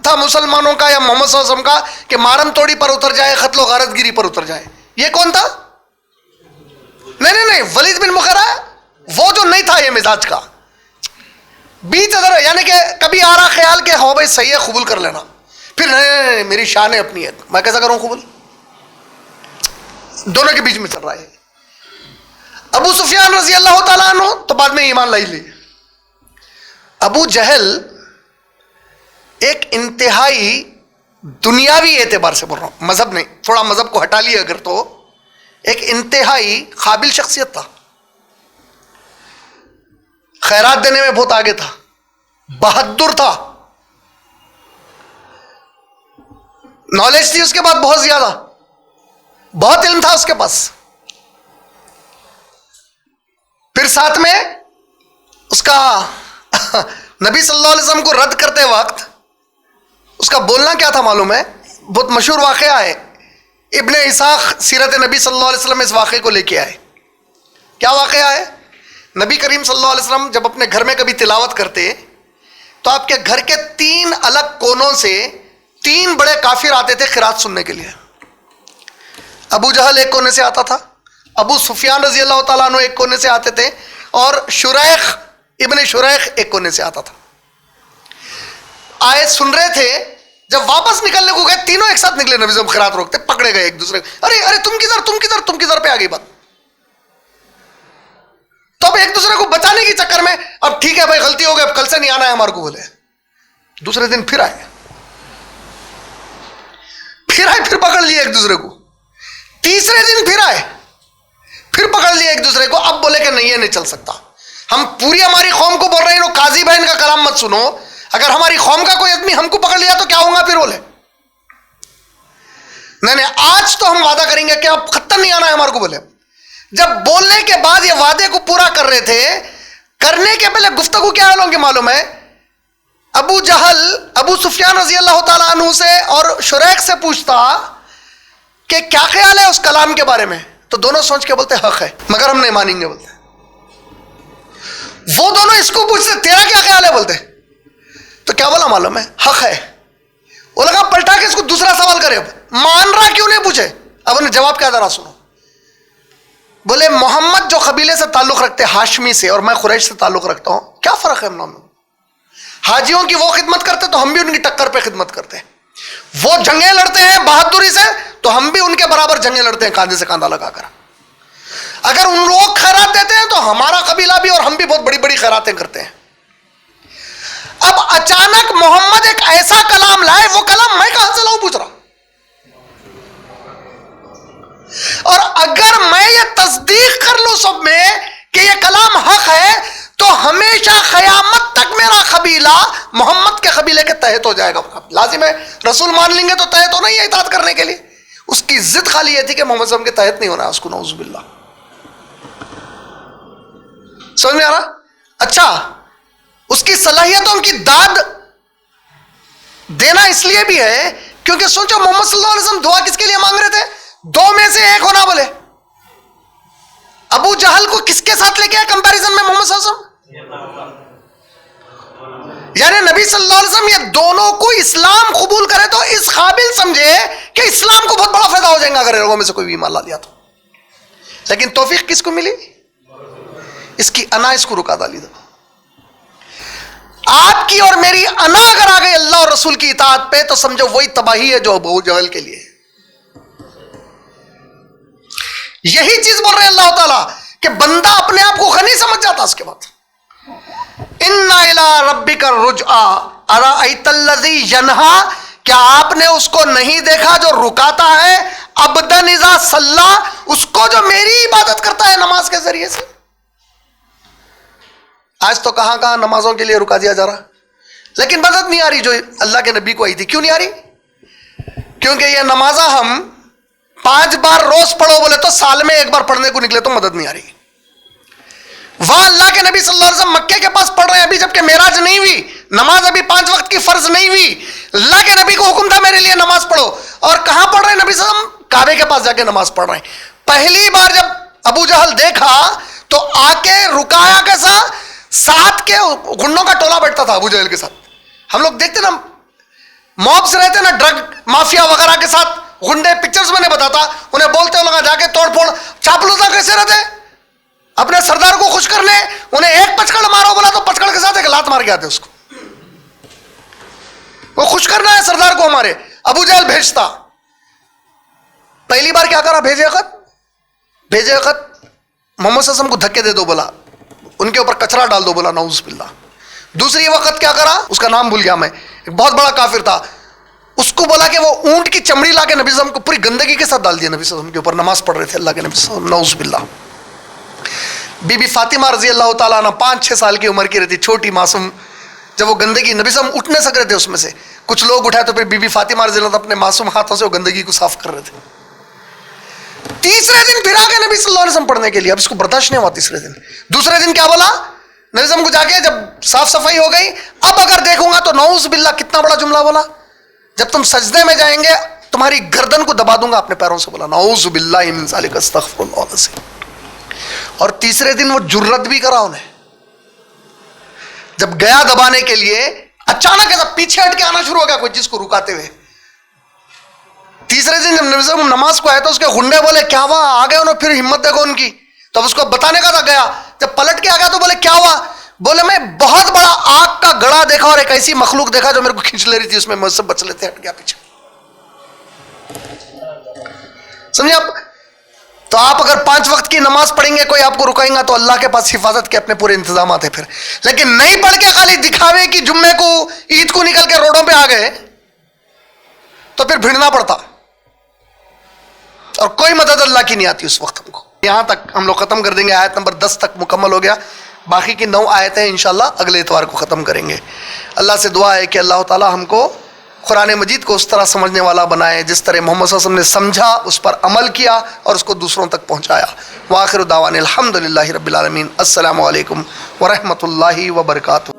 تھا مسلمانوں کا یا محمد صلی اللہ علیہ وسلم کا کہ مارم توڑی پر اتر جائے, قتل و غارت گیری پر اتر جائے. یہ کون تھا؟ نہیں, ولید بن مغیرہ وہ جو نہیں تھا یہ مزاج کا, بیچ ادھر, یعنی کہ کبھی آ رہا خیال کہ ہاں بھائی صحیح ہے قبول کر لینا, پھر نہیں میری شان ہے اپنی ہے, میں کیسا کروں قبول. دونوں کے بیچ میں چل رہا ہے. ابو سفیان رضی اللہ تعالیٰ عنہ تو بعد میں ایمان لائی لی. ابو جہل ایک انتہائی دنیاوی اعتبار سے بول رہا ہوں, مذہب نہیں, تھوڑا مذہب کو ہٹا لیے اگر, تو ایک انتہائی قابل شخصیت تھا, خیرات دینے میں بہت آگے تھا, بہادر تھا, نالج تھی اس کے بعد بہت زیادہ, بہت علم تھا اس کے پاس. پھر ساتھ میں اس کا نبی صلی اللہ علیہ وسلم کو رد کرتے وقت اس کا بولنا کیا تھا معلوم ہے؟ بہت مشہور واقعہ ہے, ابن اسحاق سیرت نبی صلی اللہ علیہ وسلم اس واقعے کو لے کے آئے. کیا واقعہ ہے؟ نبی کریم صلی اللہ علیہ وسلم جب اپنے گھر میں کبھی تلاوت کرتے تو آپ کے گھر کے 3 الگ کونوں سے 3 بڑے کافر آتے تھے قرات سننے کے لیے. ابو جہل ایک کونے سے آتا تھا, ابو سفیان رضی اللہ تعالیٰ عنہ ایک کونے سے آتے تھے, اور شریح ابن شریح ایک کونے سے آتا تھا. آئے سن رہے تھے, جب واپس نکلنے کو گئے تینوں ایک ساتھ نکلے, نبی صاحب قرات روکتے, پکڑے گئے ایک دوسرے کو, ارے تم کدھر پہ آ گئی بات. تو اب ایک دوسرے کو بچانے کے چکر میں, اب ٹھیک ہے بھائی غلطی ہو گئی, اب کل سے نہیں آنا ہے ہمارے کو, بولے. دوسرے دن پھر آئے, پھر پکڑ لیے ایک دوسرے کو. تیسرے دن پھر آئے, پھر پکڑ لیے ایک دوسرے کو. اب بولے کہ نہیں یہ نہیں چل سکتا, ہم پوری ہماری قوم کو بول رہے ہیں قاضی بھائی ان کا کلام مت سنو, اگر ہماری قوم کا کوئی آدمی ہم کو پکڑ لیا تو کیا ہوگا؟ پھر بولے نہیں آج تو ہم وعدہ کریں گے کہ اب خطر نہیں آنا ہے ہمارے کو, بولے. جب بولنے کے بعد یہ وعدے کو پورا کر رہے تھے کرنے کے پہلے گفتگو کیا حالوں کی معلوم ہے؟ ابو جہل ابو سفیان رضی اللہ تعالیٰ عنہ سے اور شریک سے پوچھتا کہ کیا خیال ہے اس کلام کے بارے میں، تو دونوں سوچ کے بولتے حق ہے مگر ہم نہیں مانیں گے بولتے. وہ دونوں اس کو پوچھتے تیرا کیا خیال ہے بولتے، تو کیا بولا معلوم ہے؟ حق ہے. وہ لگا پلٹا کے اس کو دوسرا سوال کرے، اب مان رہا کیوں نہیں پوچھے. اب انہیں جواب کیا ذرا سنو. بولے محمد جو قبیلے سے تعلق رکھتے ہاشمی سے اور میں قریش سے تعلق رکھتا ہوں، کیا فرق ہے ہم دونوں؟ حاجیوں کی وہ خدمت کرتے تو ہم بھی ان کی ٹکر پہ خدمت کرتے ہیں. وہ جنگیں لڑتے ہیں بہادری سے تو ہم بھی ان کے برابر جنگیں لڑتے ہیں کاندھے سے کاندھا لگا کر. اگر ان لوگ خیرات دیتے ہیں تو ہمارا قبیلہ بھی اور ہم بھی بہت بڑی بڑی خیراتیں کرتے ہیں. اب اچانک محمد ایک ایسا کلام لائے، وہ کلام میں کہاں سے لاؤں پوچھ رہا. اور اگر میں یہ تصدیق کر لوں سب میں کہ یہ کلام حق ہے تو ہمیشہ قیامت تک میرا قبیلہ محمد کے قبیلے کے تحت ہو جائے گا. لازم ہے رسول مان لیں گے تو تحت ہونا ہی ہے اطاعت کرنے کے لیے. اس کی ضد خالی یہ تھی کہ محمد صلی اللہ علیہ وسلم کے تحت نہیں ہونا، اس کو نعوذ باللہ. سمجھ میں آ رہا؟ اچھا، اس کی صلاحیتوں کی داد دینا اس لیے بھی ہے کیونکہ سوچو محمد صلی اللہ علیہ وسلم دعا کس کے لیے مانگ رہے تھے؟ دو میں سے ایک ہونا بولے. ابو جہل کو کس کے ساتھ لے کے کمپیریزن میں محمد صلی اللہ علیہ وسلم؟ یعنی نبی صلی اللہ علیہ وسلم یہ دونوں کو اسلام قبول کرے تو اس قابل سمجھے کہ اسلام کو بہت بڑا فائدہ ہو جائے گا اگر لوگوں میں سے کوئی بھی ایمان لا لیا تو. لیکن توفیق کس کو ملی؟ اس کی انا اس کو رکا ڈالی. آپ کی اور میری انا اگر آ گئی اللہ اور رسول کی اطاعت پہ تو سمجھو وہی تباہی ہے جو ابو جہل کے لیے. یہی چیز بول رہے اللہ تعالیٰ کہ بندہ اپنے آپ کو غنی سمجھ جاتا اس کے بعد. اِنَّ إِلَىٰ رَبِّكَ الرُّجْعَىٰ أَرَأَيْتَ الَّذِي يَنْهَىٰ، کیا آپ نے اس کو نہیں دیکھا جو رکاتا ہے؟ عَبْدًا إِذَا صَلَّىٰ، اس کو جو میری عبادت کرتا ہے نماز کے ذریعے سے. آج تو کہاں کہاں نمازوں کے لیے رکا دیا جا رہا، لیکن مدد نہیں آ رہی جو اللہ کے نبی کو آئی تھی. کیوں نہیں آ رہی؟ کیونکہ یہ نمازہ ہم 5 بار روز پڑھو بولے تو سال میں 1 بار پڑھنے کو نکلے تو مدد نہیں آ رہی. وہاں اللہ کے نبی صلی اللہ علیہ وسلم مکے کے پاس پڑھ رہے ہیں ابھی، جبکہ معراج نہیں ہوئی، نماز ابھی 5 وقت کی فرض نہیں ہوئی. اللہ کے نبی کو حکم تھا میرے لیے نماز پڑھو، اور کہاں پڑھ رہے ہیں نبی صلی اللہ علیہ وسلم؟ کعبے کے پاس جا کے نماز پڑھ رہے ہیں. پہلی بار جب ابو جہل دیکھا تو آ کے رکایا کیسا؟ 7 کے گنڈوں کا ٹولہ بیٹھتا تھا ابو جہل کے ساتھ. ہم لوگ دیکھتے نا موبس رہتے نا ڈرگ مافیا وغیرہ کے ساتھ، گنڈے پکچرز میں نے بتاتا، انہیں بولتے ہو لگا جا کے توڑ پھوڑ. چاپلوسا کیسے رہتے اپنے سردار کو خوش کرنے، انہیں ایک پچکڑ مارو بولا تو پچکڑ کے ساتھ ایک لات مار کے آتے اس کو. وہ خوش کرنا ہے سردار کو ہمارے. ابو جہل بھیجتا، پہلی بار کیا کرا؟ بھیجے خط محمد صلی اللہ علیہ وسلم کو دھکے دے دو بولا، ان کے اوپر کچرا ڈال دو بولا، نعوذ باللہ. دوسری وقت کیا کرا؟ اس کا نام بھول گیا میں، ایک بہت بڑا کافر تھا، اس کو بولا کہ وہ اونٹ کی چمڑی لا کے نبی صلی اللہ علیہ وسلم کو پوری گندگی کے ساتھ ڈال دیا. نبی صلی اللہ علیہ وسلم کے اوپر نماز پڑھ رہے تھے اللہ کے نبی صلی اللہ علیہ وسلم، نعوذ باللہ. بی بی فاطمہ رضی اللہ تعالیٰ عنہ 5-6 سال کی عمر کی رہتی، چھوٹی معصوم. جب وہ گندگی نبی صلی اللہ علیہ وسلم اٹھ نہیں سک رہے تھے اس میں سے، کچھ لوگ اٹھائے تو پھر بی بی فاطمہ رضی اللہ تعالیٰ اپنے معصوم ہاتھوں سے وہ گندگی کو صاف کر رہے تھے. تیسرے دن پھر آ گئے نبی صلی اللہ علیہ وسلم پڑھنے کے لیے. اب اس کو برداشت نہیں ہوا تیسرے دن. دوسرے دن کیا بولا نبی صلی اللہ علیہ وسلم کو جا کے؟ جب صاف صفائی ہو گئی، اب اگر دیکھوں گا تو نعوذ باللہ کتنا بڑا جملہ بولا، جب تم سجدے میں جائیں گے تمہاری گردن کو دبا دوں گا اپنے پیروں سے. بولا نعوذ باللہ من ذالک استغفر اللہ العظیم. اور تیسرے دن وہ جرت بھی کرا انہیں، جب گیا دبانے کے لیے اچانک ایسا پیچھے ہٹ کے آنا شروع ہو گیا کوئی چیز کو رکاتے ہوئے. تیسرے دن جب نبی صلی اللہ علیہ وسلم نماز کو آئے تو اس کے گنڈے بولے کیا ہوا؟ آ گئے انہوں، پھر ہمت دیکھو ان کی. تو اب اس کو بتانے کا تھا، گیا جب پلٹ کے آ گیا تو بولے کیا ہوا؟ بولے میں بہت بڑا آگ کا گڑا دیکھا اور ایک ایسی مخلوق دیکھا جو میرے کو کھینچ لے رہی تھی، اس میں مجھ سے بچ لیتے. ہٹ گیا پیچھے. سمجھے آپ؟ تو آپ اگر 5 وقت کی نماز پڑھیں گے، کوئی آپ کو رکائیں گا تو اللہ کے پاس حفاظت کے اپنے پورے انتظامات ہیں پھر. لیکن نہیں پڑھ کے خالی دکھاوے کی جمعے کو عید کو نکل کے روڈوں پہ آ گئے تو پھر بھیڑنا پڑتا اور کوئی مدد اللہ کی نہیں آتی اس وقت. ہم کو یہاں تک ہم لوگ ختم کر دیں گے، آیت نمبر 10 تک مکمل ہو گیا. باقی کی 9 آیتیں انشاءاللہ اگلے اتوار کو ختم کریں گے. اللہ سے دعا ہے کہ اللہ تعالی ہم کو قرآن مجید کو اس طرح سمجھنے والا بنائے جس طرح محمد صلی اللہ علیہ وسلم نے سمجھا، اس پر عمل کیا اور اس کو دوسروں تک پہنچایا۔ وآخر دعوانا الحمدللہ رب العالمین۔ السلام علیکم ورحمۃ اللہ وبرکاتہ۔